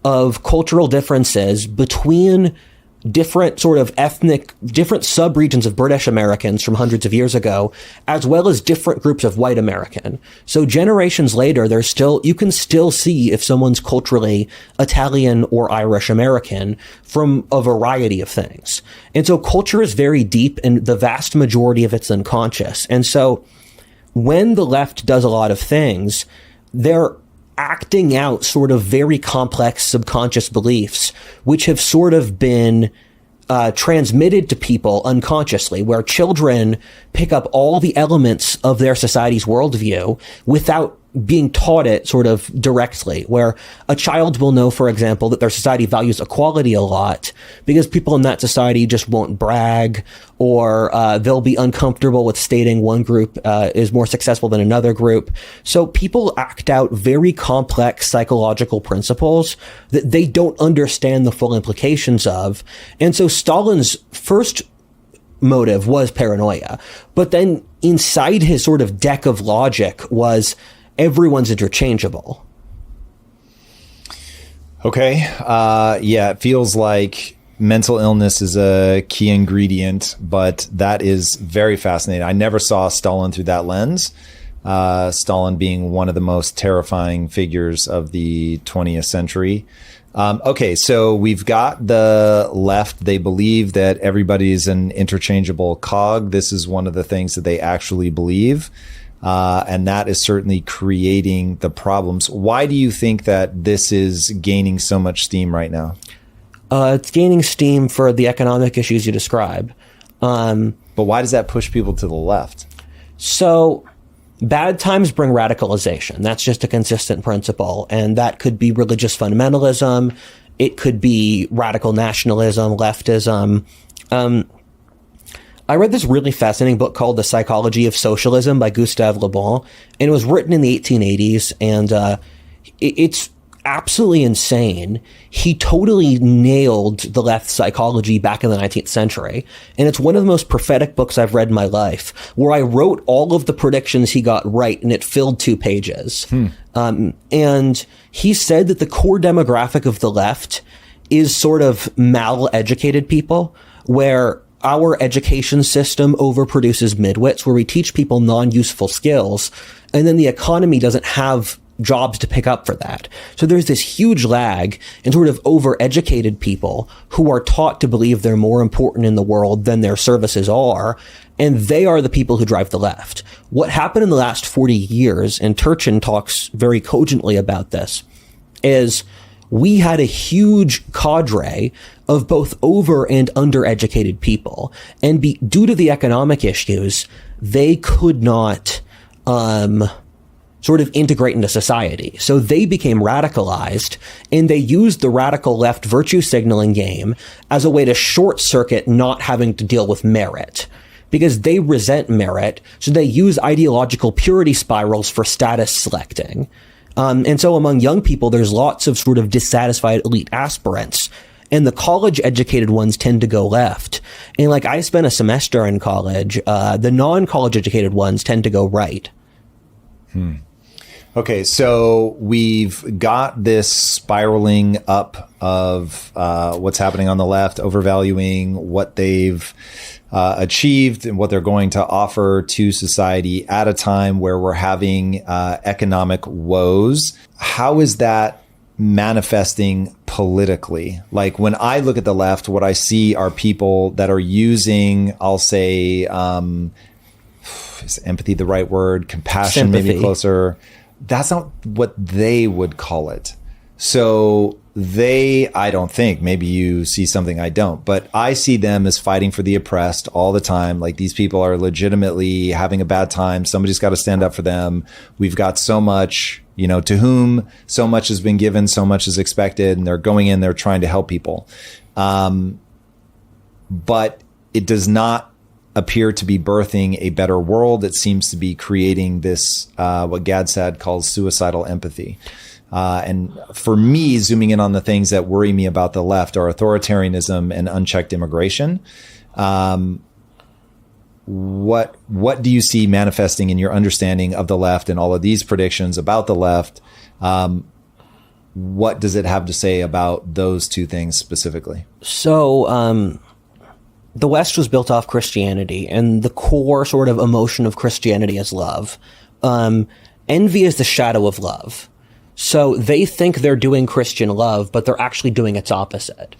of cultural differences between different sort of different sub-regions of British Americans from hundreds of years ago, as well as different groups of white American. So generations later, you can still see if someone's culturally Italian or Irish American from a variety of things. And so culture is very deep, and the vast majority of it's unconscious. And so when the left does a lot of things, they're acting out sort of very complex subconscious beliefs, which have sort of been transmitted to people unconsciously, where children pick up all the elements of their society's worldview without being taught it sort of directly, where a child will know, for example, that their society values equality a lot because people in that society just won't brag, or they'll be uncomfortable with stating one group is more successful than another group. So people act out very complex psychological principles that they don't understand the full implications of. And so Stalin's first motive was paranoia, but then inside his sort of deck of logic was everyone's interchangeable. Okay. Yeah, it feels like mental illness is a key ingredient, but that is very fascinating. I never saw Stalin through that lens. Stalin being one of the most terrifying figures of the 20th century. Okay, so we've got the left. They believe that everybody's an interchangeable cog. This is one of the things that they actually believe. And that is certainly creating the problems. Why do you think that this is gaining so much steam right now? It's gaining steam for the economic issues you describe. But why does that push people to the left? So bad times bring radicalization. That's just a consistent principle. And that could be religious fundamentalism. It could be radical nationalism, leftism. I read this really fascinating book called The Psychology of Socialism by Gustave Le Bon, and it was written in the 1880s, and it's absolutely insane. He totally nailed the left psychology back in the 19th century, and it's one of the most prophetic books I've read in my life, where I wrote all of the predictions he got right, and it filled 2 pages. And he said that the core demographic of the left is sort of mal-educated people, where our education system overproduces midwits, where we teach people non-useful skills, and then the economy doesn't have jobs to pick up for that. So there's this huge lag in sort of overeducated people who are taught to believe they're more important in the world than their services are, and they are the people who drive the left. What happened in the last 40 years, and Turchin talks very cogently about this, is we had a huge cadre of both over and undereducated people. And due to the economic issues, they could not sort of integrate into society. So they became radicalized, and they used the radical left virtue signaling game as a way to short circuit not having to deal with merit, because they resent merit. So they use ideological purity spirals for status selecting. And so among young people, there's lots of sort of dissatisfied elite aspirants, and the college educated ones tend to go left. And like, I spent a semester in college, the non-college educated ones tend to go right. Okay, so we've got this spiraling up of what's happening on the left, overvaluing what they've achieved and what they're going to offer to society at a time where we're having economic woes. How is that manifesting politically? Like, when I look at the left, what I see are people that are using, I'll say, is empathy the right word? Compassion, sympathy. maybe closer. That's not what they would call it. So I don't think, maybe you see something I don't, but I see them as fighting for the oppressed all the time. Like, these people are legitimately having a bad time. Somebody's got to stand up for them. We've got so much, to whom so much has been given, so much is expected, and they're going in, they're trying to help people. But it does not appear to be birthing a better world. It seems to be creating this, what Gad said, calls suicidal empathy. And for me, zooming in on the things that worry me about the left are authoritarianism and unchecked immigration. What do you see manifesting in your understanding of the left and all of these predictions about the left? What does it have to say about those two things specifically? So, the West was built off Christianity, and the core sort of emotion of Christianity is love. Envy is the shadow of love. So they think they're doing Christian love, but they're actually doing its opposite.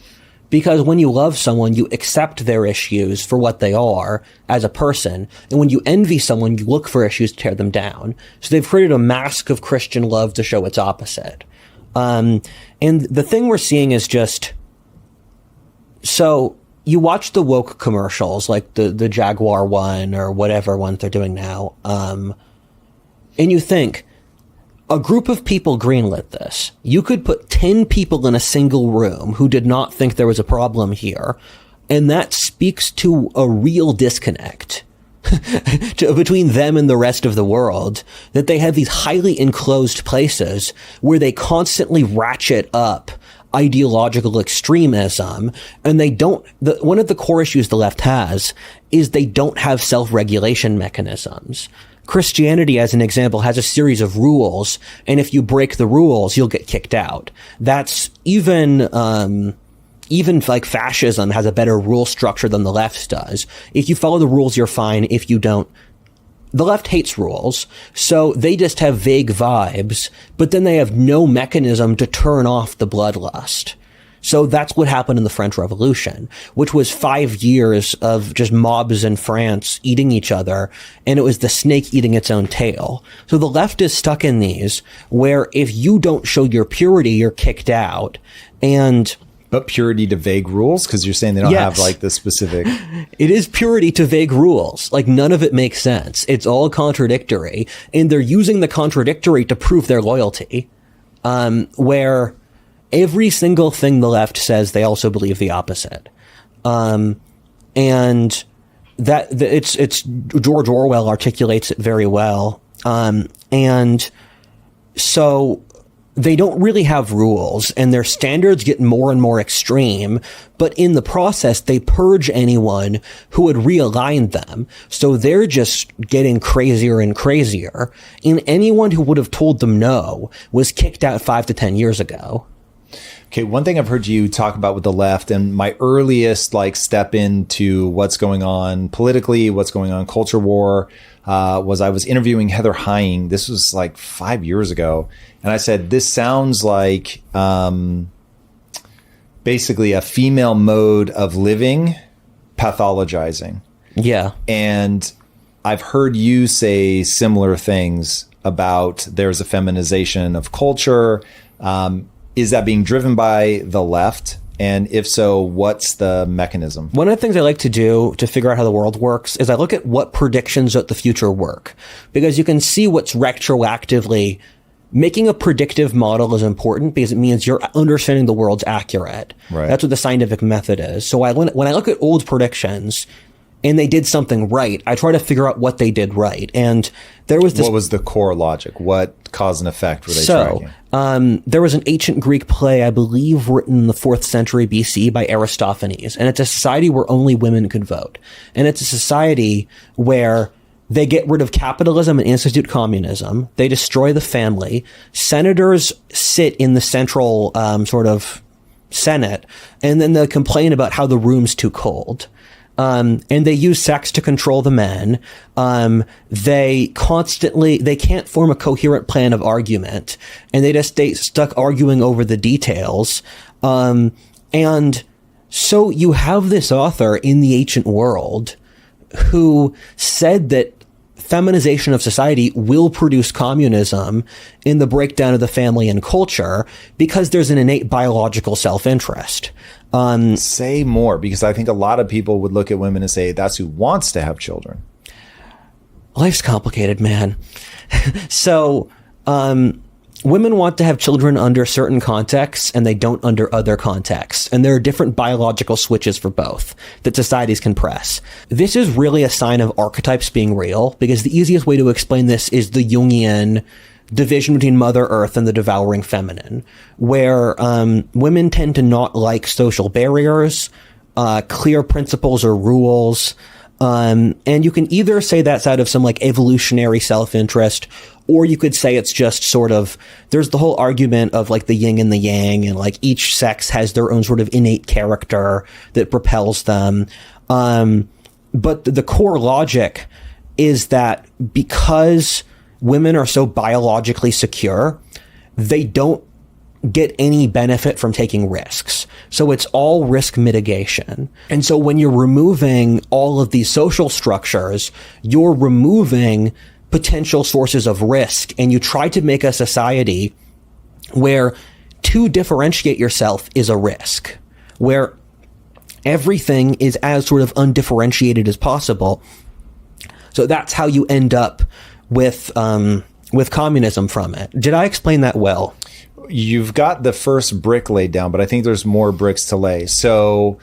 Because when you love someone, you accept their issues for what they are as a person. And when you envy someone, you look for issues to tear them down. So they've created a mask of Christian love to show its opposite. And the thing we're seeing is just, so you watch the woke commercials, like the Jaguar one or whatever one they're doing now. And you think, a group of people greenlit this. You could put 10 people in a single room who did not think there was a problem here, and that speaks to a real disconnect between them and the rest of the world, that they have these highly enclosed places where they constantly ratchet up ideological extremism, and they don't, one of the core issues the left has is they don't have self-regulation mechanisms. Christianity, as an example, has a series of rules, and if you break the rules, you'll get kicked out. That's even like fascism has a better rule structure than the left does. If you follow the rules, you're fine. If you don't, the left hates rules, so they just have vague vibes, but then they have no mechanism to turn off the bloodlust. So that's what happened in the French Revolution, which was 5 years of just mobs in France eating each other, and it was the snake eating its own tail. So the left is stuck in these, where if you don't show your purity, you're kicked out. But purity to vague rules? Because you're saying they don't have like the specific... It is purity to vague rules. Like, none of it makes sense. It's all contradictory. And they're using the contradictory to prove their loyalty. Where every single thing the left says, they also believe the opposite. And it's George Orwell articulates it very well. And so they don't really have rules, and their standards get more and more extreme, but in the process, they purge anyone who would realign them. So they're just getting crazier and crazier, and anyone who would have told them no was kicked out 5 to 10 years ago. Okay, one thing I've heard you talk about with the left, and my earliest like step into what's going on politically, what's going on culture war, was I was interviewing Heather Heying. This was like 5 years ago, and I said, "This sounds like basically a female mode of living, pathologizing." Yeah, and I've heard you say similar things about there's a feminization of culture. Is that being driven by the left? And if so, what's the mechanism? one of the things I like to do to figure out how the world works is I look at what predictions of the future work, because you can see what's retroactively making a predictive model is important because it means you're understanding the world's accurate. Right. That's what the scientific method is. So when I look at old predictions and they did something right, I try to figure out what they did right. And there was this. What was the core logic? What cause and effect were they tracking? There was an ancient Greek play, I believe, written in the 4th century BC by Aristophanes. And it's a society where only women could vote. And it's a society where they get rid of capitalism and institute communism. They destroy the family. Senators sit in the central sort of Senate, and then they complain about how the room's too cold. And they use sex to control the men. They can't form a coherent plan of argument, and they just stay stuck arguing over the details. And so you have this author in the ancient world who said that feminization of society will produce communism in the breakdown of the family and culture because there's an innate biological self-interest. Say more, because I think a lot of people would look at women and say that's who wants to have children. Life's complicated, man. So, women want to have children under certain contexts and they don't under other contexts. And there are different biological switches for both that societies can press. This is really a sign of archetypes being real, because the easiest way to explain this is the Jungian division between Mother Earth and the devouring feminine, where women tend to not like social barriers, clear principles or rules. And you can either say that's out of some like evolutionary self-interest, or you could say it's just sort of, there's the whole argument of like the yin and the yang, and like each sex has their own sort of innate character that propels them. But the core logic is that because women are so biologically secure, they don't get any benefit from taking risks. So it's all risk mitigation. And so when you're removing all of these social structures, you're removing potential sources of risk, and you try to make a society where to differentiate yourself is a risk, where everything is as sort of undifferentiated as possible. So that's how you end up with communism from it. Did I explain that well? You've got the first brick laid down, but I think there's more bricks to lay. So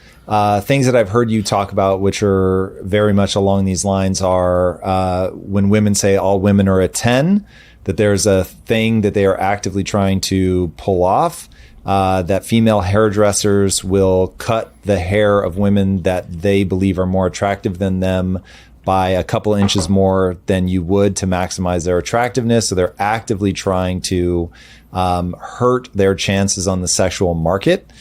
things that I've heard you talk about, which are very much along these lines, are when women say all women are a 10, that there's a thing that they are actively trying to pull off, that female hairdressers will cut the hair of women that they believe are more attractive than them by a couple inches more than you would to maximize their attractiveness. So they're actively trying to hurt their chances on the sexual market.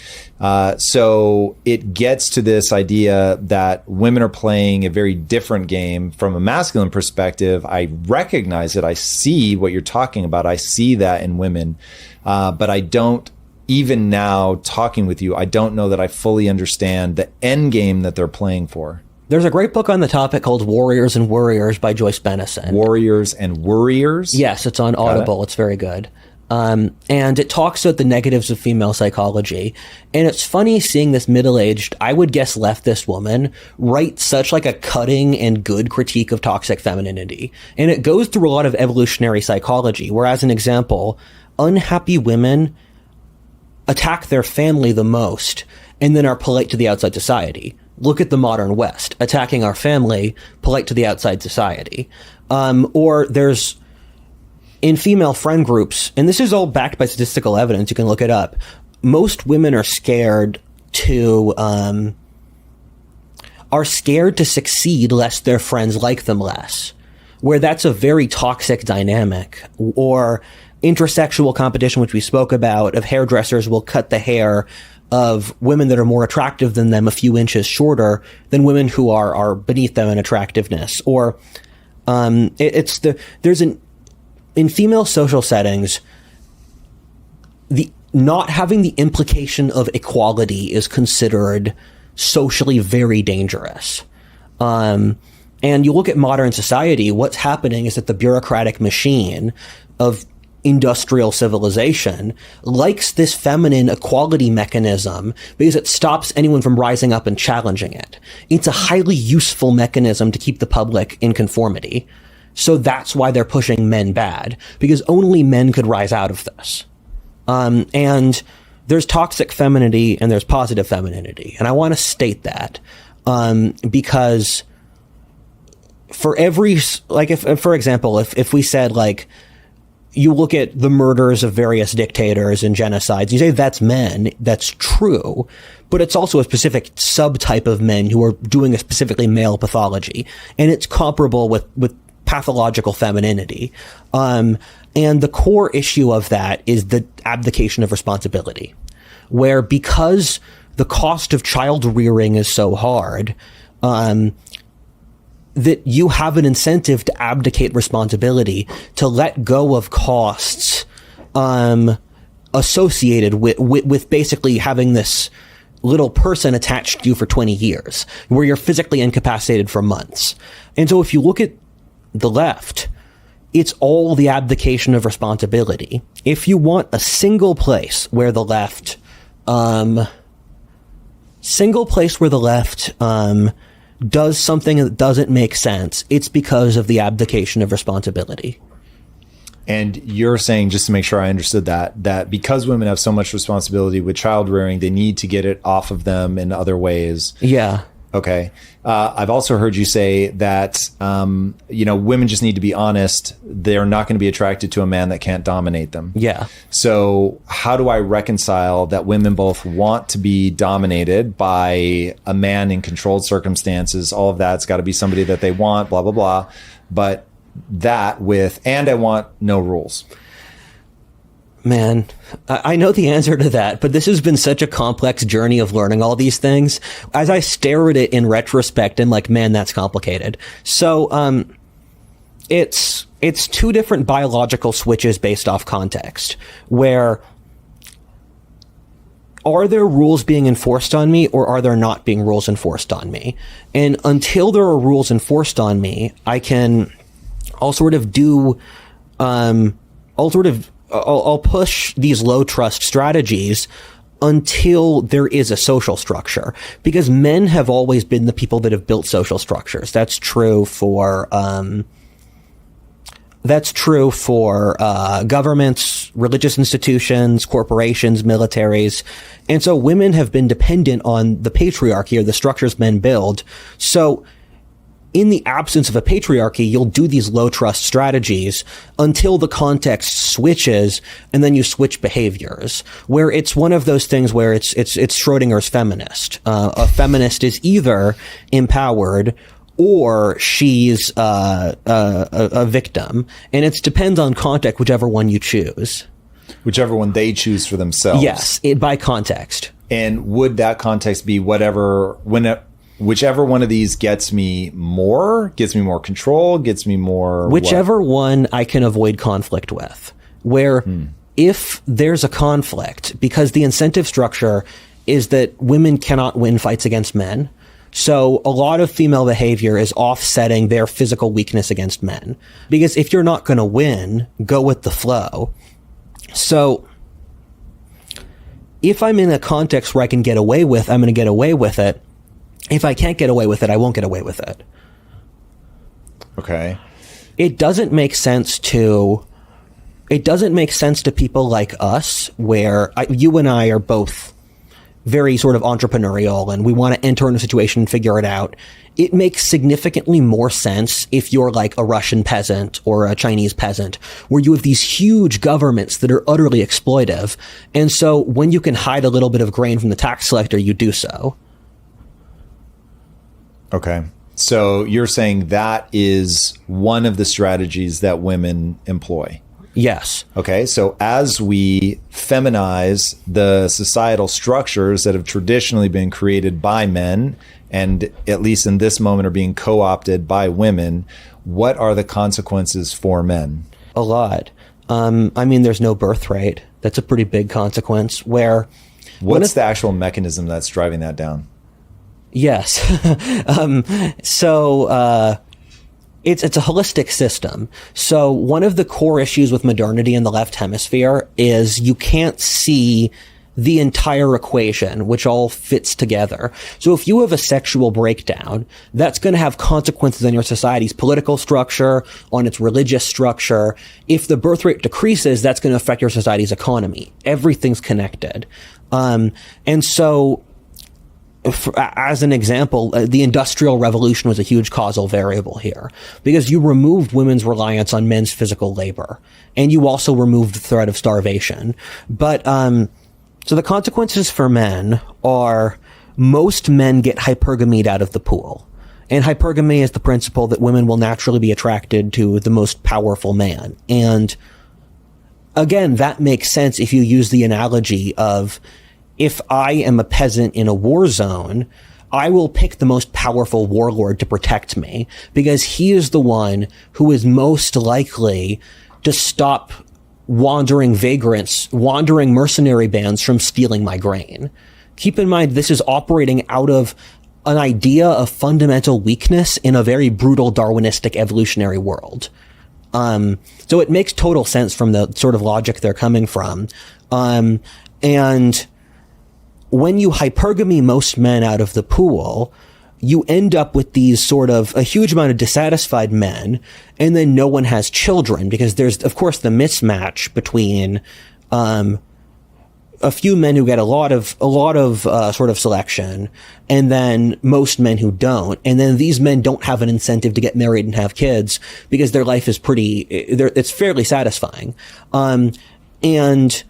So it gets to this idea that women are playing a very different game from a masculine perspective. I recognize it. I see what you're talking about. I see that in women. But I don't, even now talking with you, I don't know that I fully understand the end game that they're playing for. There's a great book on the topic called Warriors and Worriers by Joyce Bennison. Warriors and Worriers? Yes, it's on Audible. It's very good. And it talks about the negatives of female psychology. And it's funny seeing this middle-aged, I would guess leftist woman write such like a cutting and good critique of toxic femininity. And it goes through a lot of evolutionary psychology, where, as an example, unhappy women attack their family the most and then are polite to the outside society. Look at the modern West, attacking our family, polite to the outside society. Or there's, in female friend groups, and this is all backed by statistical evidence, you can look it up, most women are scared to succeed lest their friends like them less, where that's a very toxic dynamic. Or intersexual competition, which we spoke about, of hairdressers will cut the hair of women that are more attractive than them a few inches shorter than women who are beneath them in attractiveness. Or in female social settings, the not having the implication of equality is considered socially very dangerous. And you look at modern society, what's happening is that the bureaucratic machine of industrial civilization likes this feminine equality mechanism because it stops anyone from rising up and challenging it. It's a highly useful mechanism to keep the public in conformity. So that's why they're pushing men bad, because only men could rise out of this. And there's toxic femininity and there's positive femininity. And I want to state that, because for every, like, if, for example, if we said, like, you look at the murders of various dictators and genocides, you say that's men, that's true, but it's also a specific subtype of men who are doing a specifically male pathology. And it's comparable with pathological femininity. And the core issue of that is the abdication of responsibility, where because the cost of child rearing is so hard, that you have an incentive to abdicate responsibility, to let go of costs associated with basically having this little person attached to you for 20 years, where you're physically incapacitated for months. And so if you look at the left, it's all the abdication of responsibility. If you want a single place where the left does something that doesn't make sense, it's because of the abdication of responsibility. And you're saying, just to make sure I understood that because women have so much responsibility with child rearing, they need to get it off of them in other ways. Yeah. Okay. I've also heard you say that, women just need to be honest. They're not going to be attracted to a man that can't dominate them. Yeah. So how do I reconcile that women both want to be dominated by a man in controlled circumstances? All of that's got to be somebody that they want, blah, blah, blah. But that and I want no rules. Man, I know the answer to that, but this has been such a complex journey of learning all these things. As I stare at it in retrospect, I'm like, man, that's complicated. So, it's two different biological switches based off context, where are there rules being enforced on me, or are there not being rules enforced on me? And until there are rules enforced on me, I'll push these low trust strategies until there is a social structure, because men have always been the people that have built social structures. That's true for governments, religious institutions, corporations, militaries. And so women have been dependent on the patriarchy, or the structures men build. So in the absence of a patriarchy, you'll do these low trust strategies until the context switches, and then you switch behaviors, where it's one of those things where it's Schrodinger's feminist. A feminist is either empowered or she's a victim, and it depends on context, whichever one you choose. Whichever one they choose for themselves. Yes, by context. And would that context be whichever one of these gets me more control, gets me more... Whichever one I can avoid conflict with. Where if there's a conflict, because the incentive structure is that women cannot win fights against men, so a lot of female behavior is offsetting their physical weakness against men. Because if you're not going to win, go with the flow. So if I'm in a context where I can get away with, I'm going to get away with it. If I can't get away with it, I won't get away with it. Okay. It doesn't make sense to people like us, where you and I are both very sort of entrepreneurial and we want to enter in a situation and figure it out. It makes significantly more sense if you're like a Russian peasant or a Chinese peasant, where you have these huge governments that are utterly exploitive. And so when you can hide a little bit of grain from the tax collector, you do so. Okay. So you're saying that is one of the strategies that women employ. Yes. Okay, so as we feminize the societal structures that have traditionally been created by men, and at least in this moment are being co-opted by women, what are the consequences for men? A lot. I mean, there's no birthright. That's a pretty big consequence. Where what's the actual mechanism that's driving that down? Yes. It's a holistic system. So one of the core issues with modernity in the left hemisphere is you can't see the entire equation, which all fits together. So if you have a sexual breakdown, that's going to have consequences on your society's political structure, on its religious structure. If the birth rate decreases, that's going to affect your society's economy. Everything's connected. And so, as an example, the Industrial Revolution was a huge causal variable here because you removed women's reliance on men's physical labor, and you also removed the threat of starvation. But so the consequences for men are most men get hypergamied out of the pool. And hypergamy is the principle that women will naturally be attracted to the most powerful man. And again, that makes sense if you use the analogy of, if I am a peasant in a war zone, I will pick the most powerful warlord to protect me because he is the one who is most likely to stop wandering vagrants, wandering mercenary bands from stealing my grain. Keep in mind, this is operating out of an idea of fundamental weakness in a very brutal Darwinistic evolutionary world. So it makes total sense from the sort of logic they're coming from. And when you hypergamy most men out of the pool, you end up with these sort of a huge amount of dissatisfied men, and then no one has children because there's, of course, the mismatch between a few men who get a lot of sort of selection, and then most men who don't, and then these men don't have an incentive to get married and have kids because their life is it's fairly satisfying, and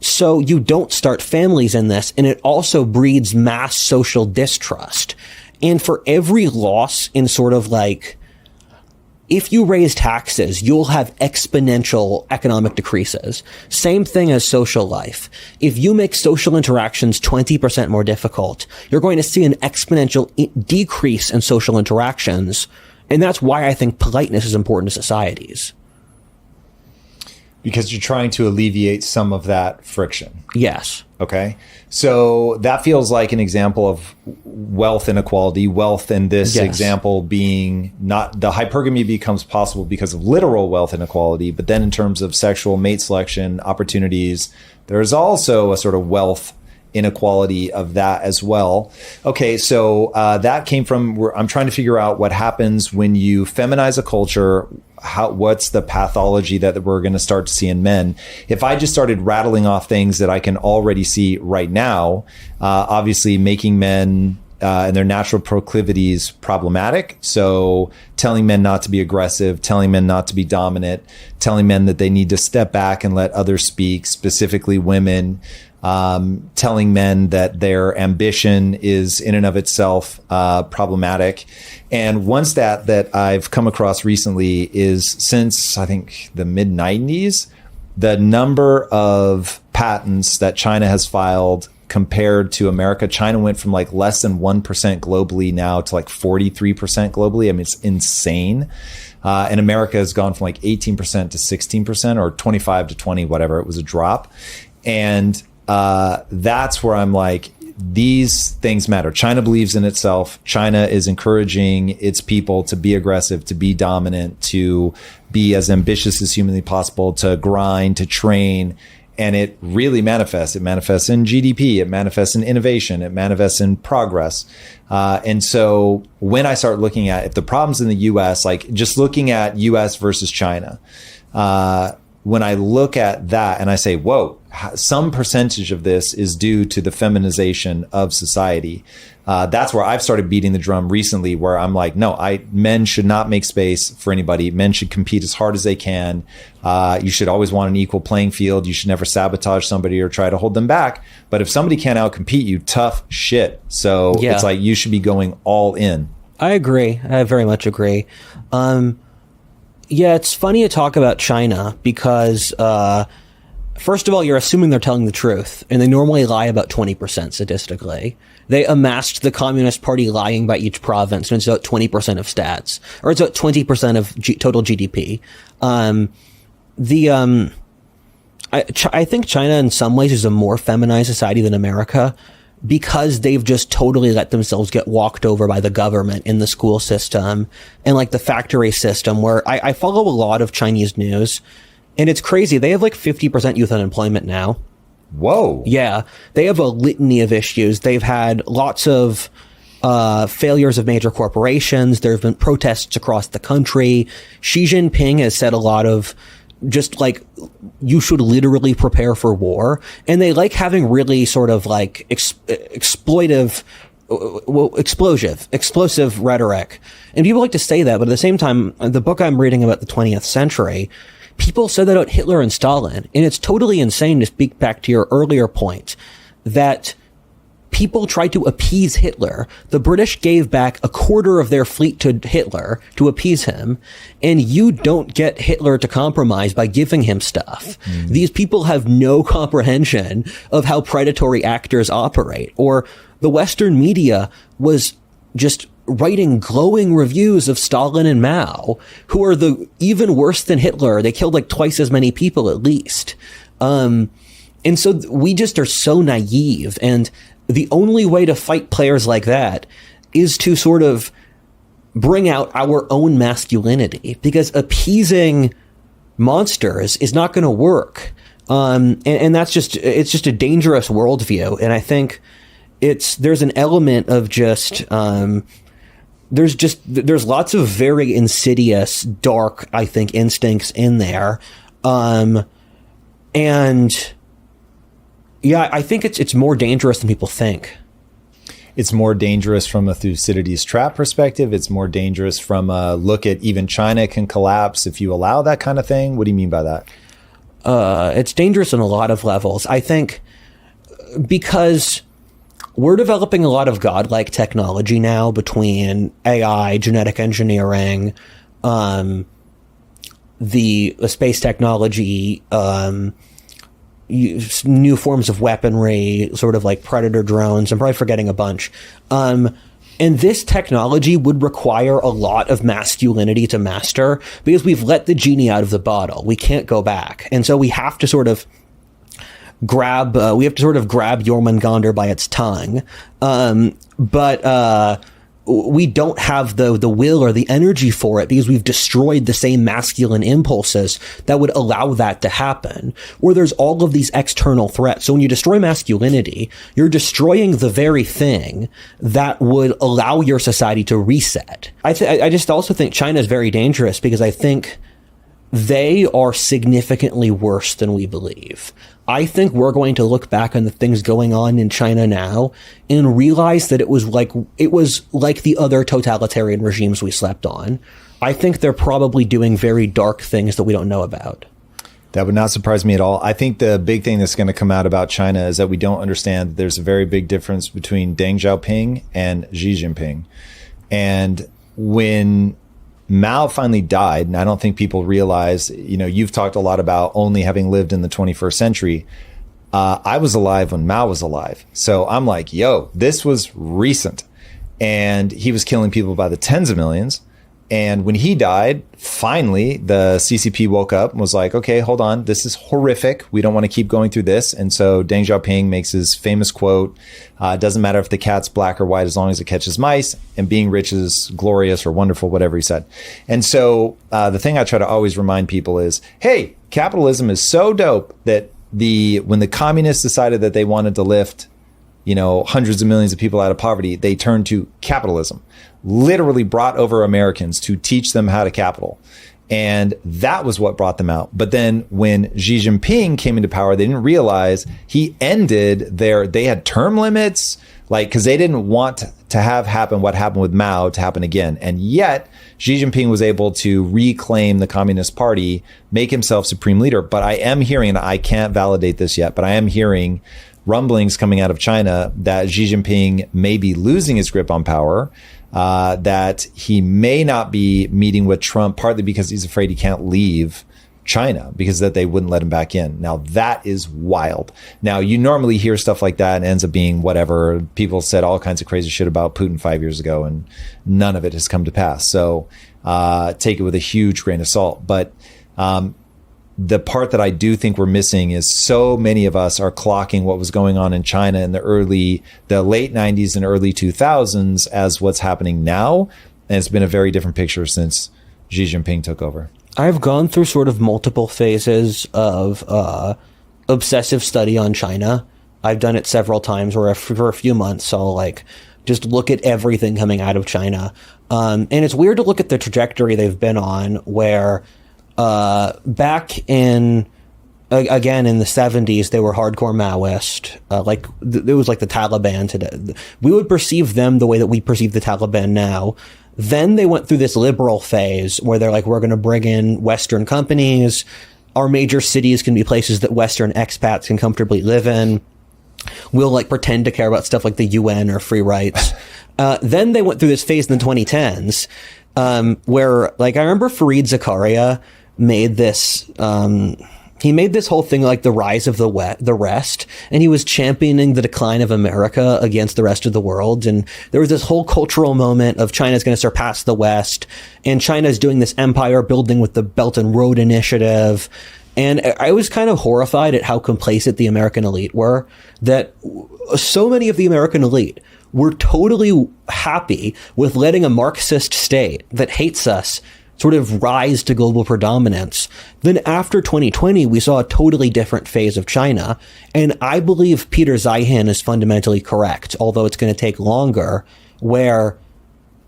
so you don't start families in this, and it also breeds mass social distrust. And for every loss in sort of like, if you raise taxes, you'll have exponential economic decreases. Same thing as social life. If you make social interactions 20% more difficult, you're going to see an exponential decrease in social interactions. And that's why I think politeness is important to societies. Because you're trying to alleviate some of that friction. Yes. Okay. So that feels like an example of wealth inequality. Wealth in this example being not the hypergamy becomes possible because of literal wealth inequality. But then in terms of sexual mate selection opportunities, there's also a sort of wealth inequality of that as well. Okay, so that came from, I'm trying to figure out what happens when you feminize a culture. What's the pathology that we're going to start to see in men? If I just started rattling off things that I can already see right now, obviously making men and their natural proclivities problematic. So telling men not to be aggressive, telling men not to be dominant, telling men that they need to step back and let others speak, specifically women, telling men that their ambition is in and of itself problematic. And one stat that I've come across recently is since I think the mid 90s, the number of patents that China has filed compared to America, China went from like less than 1% globally now to like 43% globally. I mean, it's insane. And America has gone from like 18% to 16% or 25 to 20, whatever. It was a drop. And that's where I'm like, these things matter. China believes in itself. China is encouraging its people to be aggressive, to be dominant, to be as ambitious as humanly possible, to grind, to train. And it really manifests. It manifests in GDP. It manifests in innovation. It manifests in progress. And so when I start looking at if the problems in the US, like just looking at US versus China, when I look at that and I say, whoa, some percentage of this is due to the feminization of society. That's where I've started beating the drum recently, where I'm like, no, men should not make space for anybody. Men should compete as hard as they can. You should always want an equal playing field. You should never sabotage somebody or try to hold them back. But if somebody can't outcompete you, tough shit. So it's like you should be going all in. I agree. I very much agree. Yeah, it's funny to talk about China because, first of all, you're assuming they're telling the truth, and they normally lie about 20% statistically. They amassed the Communist Party lying by each province, and it's about 20% of stats, or it's about 20% of total GDP. I think China in some ways is a more feminized society than America because they've just totally let themselves get walked over by the government in the school system and like the factory system, where I follow a lot of Chinese news, and it's crazy. They have like 50% youth unemployment now. Whoa. Yeah. They have a litany of issues. They've had lots of failures of major corporations. There have been protests across the country. Xi Jinping has said a lot of just like, you should literally prepare for war. And they like having really sort of like explosive rhetoric. And people like to say that, but at the same time, the book I'm reading about the 20th century, people said that about Hitler and Stalin. And it's totally insane to speak back to your earlier point that people tried to appease Hitler. The British gave back a quarter of their fleet to Hitler to appease him. And you don't get Hitler to compromise by giving him stuff. These people have no comprehension of how predatory actors operate. Or the Western media was just writing glowing reviews of Stalin and Mao, who are even worse than Hitler. They killed like twice as many people at least. And so we just are so naive, and the only way to fight players like that is to sort of bring out our own masculinity, because appeasing monsters is not going to work. And that's it's just a dangerous worldview. And I think there's an element of just, there's lots of very insidious, dark, I think, instincts in there. And yeah, I think it's more dangerous than people think. It's more dangerous from a Thucydides trap perspective. It's more dangerous from a look at even China can collapse if you allow that kind of thing. What do you mean by that? It's dangerous on a lot of levels. I think because we're developing a lot of godlike technology now between AI, genetic engineering, the space technology, new forms of weaponry, sort of like predator drones. I'm probably forgetting a bunch. And this technology would require a lot of masculinity to master because we've let the genie out of the bottle. We can't go back. And so we have to sort of grab Jormungandr by its tongue. But we don't have the will or the energy for it because we've destroyed the same masculine impulses that would allow that to happen, where there's all of these external threats. So when you destroy masculinity, you're destroying the very thing that would allow your society to reset. I just also think China is very dangerous because I think they are significantly worse than we believe. I think we're going to look back on the things going on in China now and realize that it was like the other totalitarian regimes we slept on. I think they're probably doing very dark things that we don't know about. That would not surprise me at all. I think the big thing that's going to come out about China is that we don't understand that there's a very big difference between Deng Xiaoping and Xi Jinping. And when Mao finally died, and I don't think people realize, you've talked a lot about only having lived in the 21st century. I was alive when Mao was alive. So I'm like, this was recent. And he was killing people by the tens of millions. And when he died, finally, the CCP woke up and was like, okay, hold on. This is horrific. We don't want to keep going through this. And so Deng Xiaoping makes his famous quote, it doesn't matter if the cat's black or white as long as it catches mice, and being rich is glorious or wonderful, whatever he said. And so the thing I try to always remind people is, hey, capitalism is so dope that when the communists decided that they wanted to lift hundreds of millions of people out of poverty, they turned to capitalism, literally brought over Americans to teach them how to capital. And that was what brought them out. But then when Xi Jinping came into power, they didn't realize he ended they had term limits, because they didn't want to have happen what happened with Mao to happen again. And yet Xi Jinping was able to reclaim the Communist Party, make himself supreme leader. But I am hearing, and I can't validate this yet, but I am hearing rumblings coming out of China that Xi Jinping may be losing his grip on power. that he may not be meeting with Trump, partly because he's afraid he can't leave China because that they wouldn't let him back in. Now that is wild. Now you normally hear stuff like that and it ends up being whatever. People said all kinds of crazy shit about Putin 5 years ago and none of it has come to pass. So take it with a huge grain of salt. But the part that I do think we're missing is so many of us are clocking what was going on in China in the late 90s and early 2000s as what's happening now. And it's been a very different picture since Xi Jinping took over. I've gone through sort of multiple phases of obsessive study on China. I've done it several times where for a few months I'll like just look at everything coming out of China. And it's weird to look at the trajectory they've been on where back in, again, in the 70s, they were hardcore Maoist. It was like the Taliban today. We would perceive them the way that we perceive the Taliban now. Then they went through this liberal phase where they're like, we're going to bring in Western companies. Our major cities can be places that Western expats can comfortably live in. We'll like pretend to care about stuff like the UN or free rights. Then they went through this phase in the 2010s where like I remember Fareed Zakaria made this he made this whole thing like the rise of the rest, and he was championing the decline of America against the rest of the world. And there was this whole cultural moment of China's going to surpass the West, and China's doing this empire building with the Belt and Road Initiative. And I was kind of horrified at how complacent the American elite were, that so many of the American elite were totally happy with letting a Marxist state that hates us sort of rise to global predominance. Then after 2020, we saw a totally different phase of China. And I believe Peter Zeihan is fundamentally correct, although it's going to take longer, where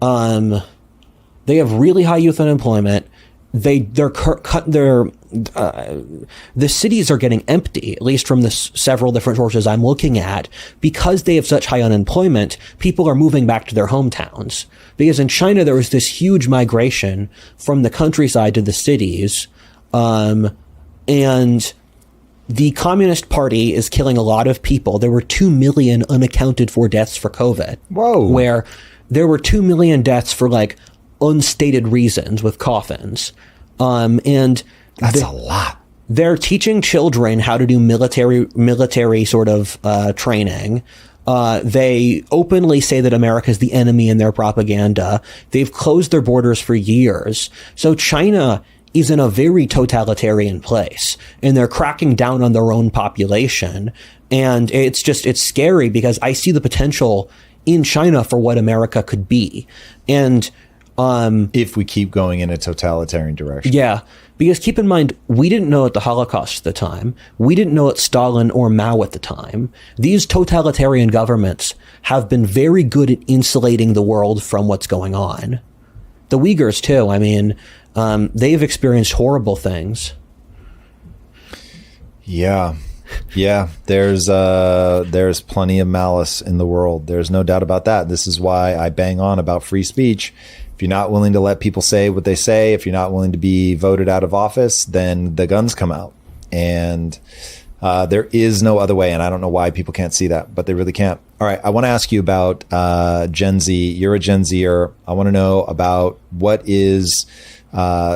they have really high youth unemployment. The cities are getting empty, at least from the several different sources I'm looking at, because they have such high unemployment. People are moving back to their hometowns. Because in China, there was this huge migration from the countryside to the cities. And the Communist Party is killing a lot of people. There were 2 million unaccounted for deaths for COVID. Whoa. Where there were 2 million deaths for like unstated reasons with coffins. And that's a lot. They're teaching children how to do military sort of training. They openly say that America is the enemy in their propaganda. They've closed their borders for years. So China is in a very totalitarian place, and they're cracking down on their own population. And it's scary because I see the potential in China for what America could be. And if we keep going in a totalitarian direction. Yeah, because keep in mind, we didn't know at the Holocaust at the time. We didn't know at Stalin or Mao at the time. These totalitarian governments have been very good at insulating the world from what's going on. The Uyghurs, too. I mean, they've experienced horrible things. Yeah. Yeah, there's plenty of malice in the world. There's no doubt about that. This is why I bang on about free speech. If you're not willing to let people say what they say, if you're not willing to be voted out of office, then the guns come out. And there is no other way. And I don't know why people can't see that, but they really can't. All right, I want to ask you about Gen Z. You're a Gen Zer. I want to know about what is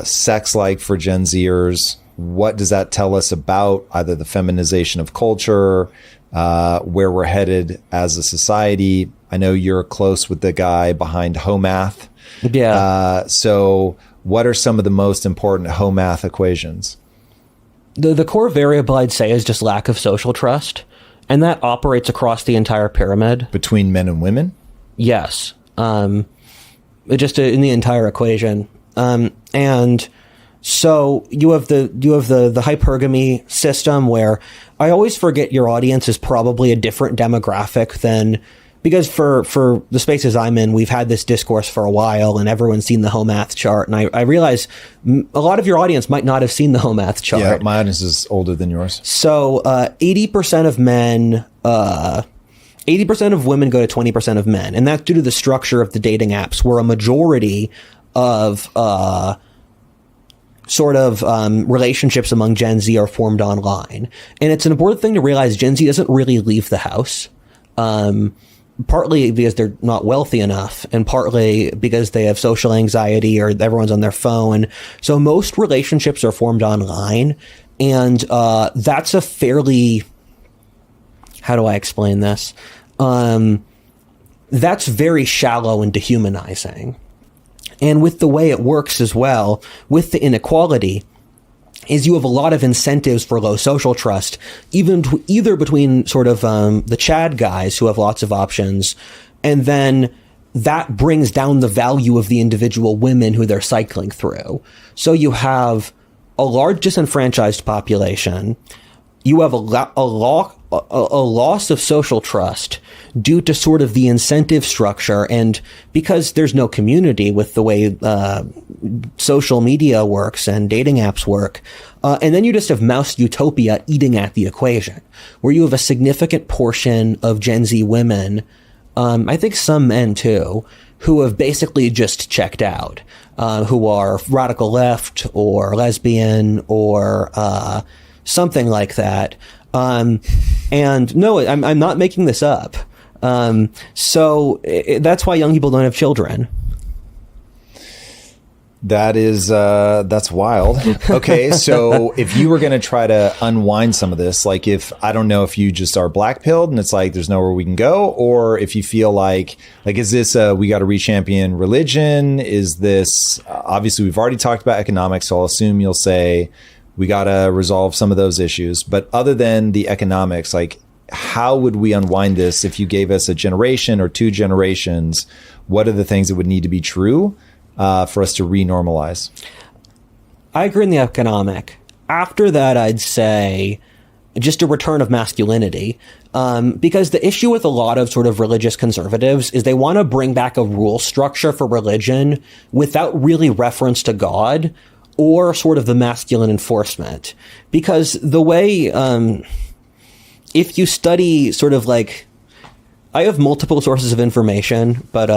sex like for Gen Zers. What does that tell us about either the feminization of culture, where we're headed as a society? I know you're close with the guy behind HOMAth. Yeah. So what are some of the most important HOMAth equations? The core variable I'd say is just lack of social trust. And that operates across the entire pyramid. Between men and women? Yes. Just in the entire equation. And so you have the hypergamy system where I always forget your audience is probably a different demographic than, because for the spaces I'm in, we've had this discourse for a while and everyone's seen the HOMAth chart. And I realize a lot of your audience might not have seen the HOMAth chart. Yeah, my audience is older than yours. So 80% of men, 80% of women go to 20% of men. And that's due to the structure of the dating apps, where a majority of relationships among Gen Z are formed online. And it's an important thing to realize Gen Z doesn't really leave the house. partly because they're not wealthy enough, and partly because they have social anxiety or everyone's on their phone. So most relationships are formed online, and that's a fairly, how do I explain this? That's very shallow and dehumanizing. And with the way it works as well, with the inequality, is you have a lot of incentives for low social trust, either between sort of the Chad guys who have lots of options, and then that brings down the value of the individual women who they're cycling through. So you have a large disenfranchised population. You have a loss of social trust due to sort of the incentive structure, and because there's no community with the way social media works and dating apps work. And then you just have mouse utopia eating at the equation, where you have a significant portion of Gen Z women, I think some men too, who have basically just checked out, who are radical left or lesbian or something like that. And no, I'm not making this up. So that's why young people don't have children. That is, that's wild. Okay. So if you were going to try to unwind some of this, like if, I don't know if you just are black pilled and it's like, there's nowhere we can go, or if you feel like, is this, we got to re-champion religion? Is this, obviously we've already talked about economics, so I'll assume you'll say we got to resolve some of those issues. But other than the economics, like how would we unwind this if you gave us a generation or 2 generations? What are the things that would need to be true for us to re-normalize? I agree in the economic. After that, I'd say just a return of masculinity. Because the issue with a lot of sort of religious conservatives is they want to bring back a rule structure for religion without really reference to God or sort of the masculine enforcement. Because the way, if you study sort of like, I have multiple sources of information, but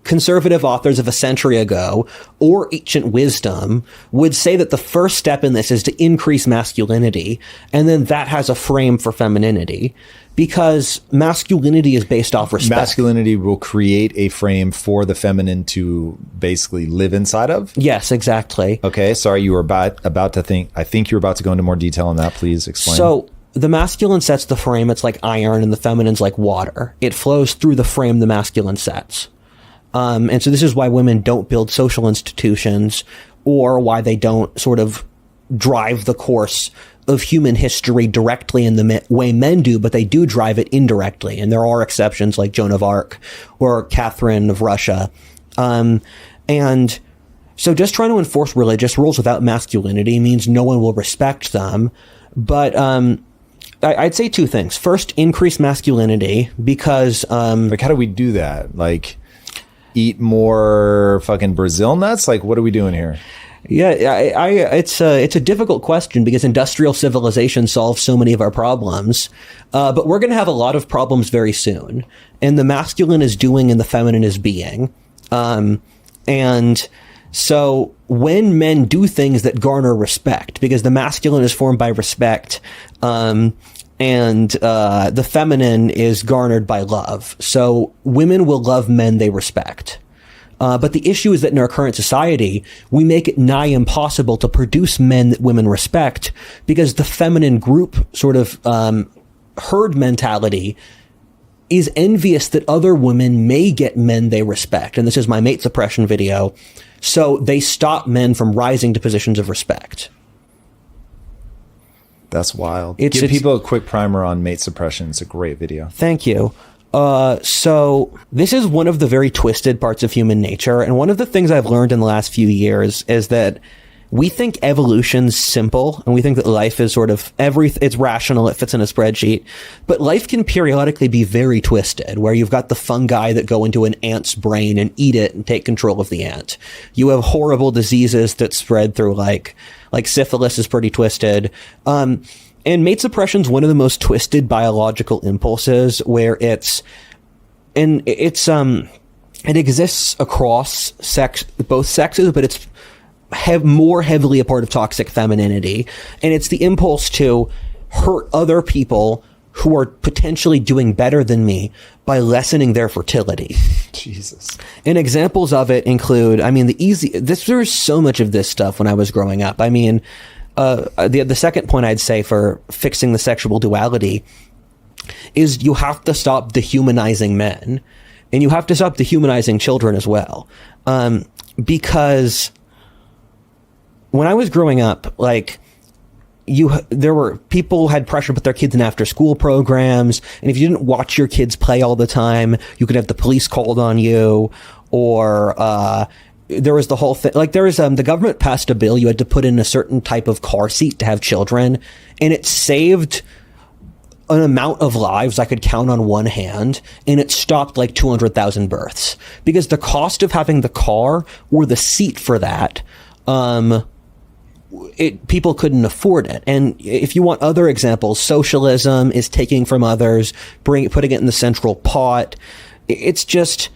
conservative authors of a century ago or ancient wisdom would say that the first step in this is to increase masculinity, and then that has a frame for femininity, because masculinity is based off respect. Masculinity will create a frame for the feminine to basically live inside of? Yes, exactly. Okay, sorry, you were about to think, I think you were about to go into more detail on that. Please explain. So the masculine sets the frame, it's like iron, and the feminine's like water. It flows through the frame the masculine sets. And so this is why women don't build social institutions, or why they don't sort of drive the course of human history directly in the way men do, but they do drive it indirectly. And there are exceptions like Joan of Arc or Catherine of Russia. And so just trying to enforce religious rules without masculinity means no one will respect them. But I'd say 2 things. First, increase masculinity, because like, how do we do that? Like, eat more fucking Brazil nuts? Like, what are we doing here? Yeah, it's a difficult question, because industrial civilization solves so many of our problems. But we're going to have a lot of problems very soon. And the masculine is doing and the feminine is being. And so when men do things that garner respect, because the masculine is formed by respect, and the feminine is garnered by love. So women will love men they respect. But the issue is that in our current society, we make it nigh impossible to produce men that women respect, because the feminine group sort of herd mentality is envious that other women may get men they respect. And this is my mate suppression video. So they stop men from rising to positions of respect. That's wild. Give people a quick primer on mate suppression. It's a great video. Thank you. So this is one of the very twisted parts of human nature. And one of the things I've learned in the last few years is that we think evolution's simple, and we think that life is sort of it's rational, it fits in a spreadsheet. But life can periodically be very twisted, where you've got the fungi that go into an ant's brain and eat it and take control of the ant. You have horrible diseases that spread through, like syphilis is pretty twisted. And mate suppression is one of the most twisted biological impulses, where it exists across both sexes, but it's more heavily a part of toxic femininity. And it's the impulse to hurt other people who are potentially doing better than me by lessening their fertility. Jesus. And examples of it include, I mean, there's so much of this stuff when I was growing up. I mean, the second point I'd say for fixing the sexual duality is you have to stop dehumanizing men, and you have to stop dehumanizing children as well. Because when I was growing up, like, there were people had pressure to put their kids in after school programs, and if you didn't watch your kids play all the time, you could have the police called on you, or there was the whole thing. Like, there was the government passed a bill, you had to put in a certain type of car seat to have children, and it saved an amount of lives I could count on one hand, and it stopped like 200,000 births because the cost of having the car or the seat for that, people couldn't afford it. And if you want other examples, socialism is taking from others, putting it in the central pot. It's just,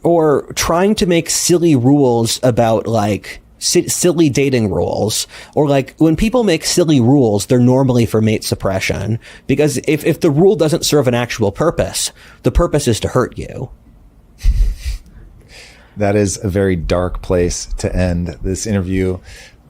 or trying to make silly rules about like silly dating rules, or like when people make silly rules, they're normally for mate suppression, because if the rule doesn't serve an actual purpose, the purpose is to hurt you. That is a very dark place to end this interview.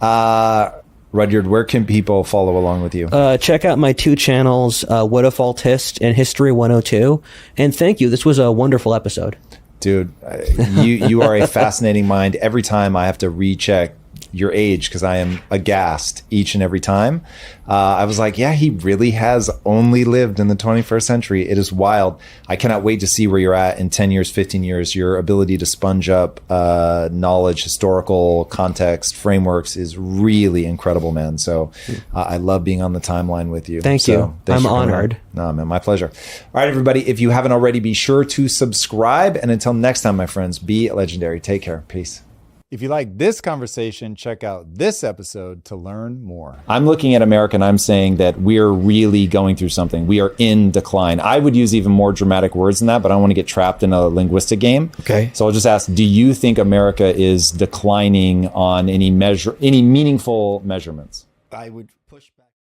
Rudyard, where can people follow along with you? Check out my 2 channels, WhatifAltHist and History 102. And thank you. This was a wonderful episode. Dude, you are a fascinating mind. Every time I have to recheck your age because I am aghast each and every time. I was like, yeah, he really has only lived in the 21st century. It is wild. I cannot wait to see where you're at in 10 years, 15 years. Your ability to sponge up knowledge, historical context, frameworks is really incredible, man. So I love being on the timeline with you. Thank you. I'm honored. No, man, my pleasure. All right, everybody, if you haven't already, be sure to subscribe. And until next time, my friends, be legendary. Take care. Peace. If you like this conversation, check out this episode to learn more. I'm looking at America and I'm saying that we're really going through something. We are in decline. I would use even more dramatic words than that, but I don't want to get trapped in a linguistic game. Okay. So I'll just ask, do you think America is declining on any meaningful measurements? I would push back.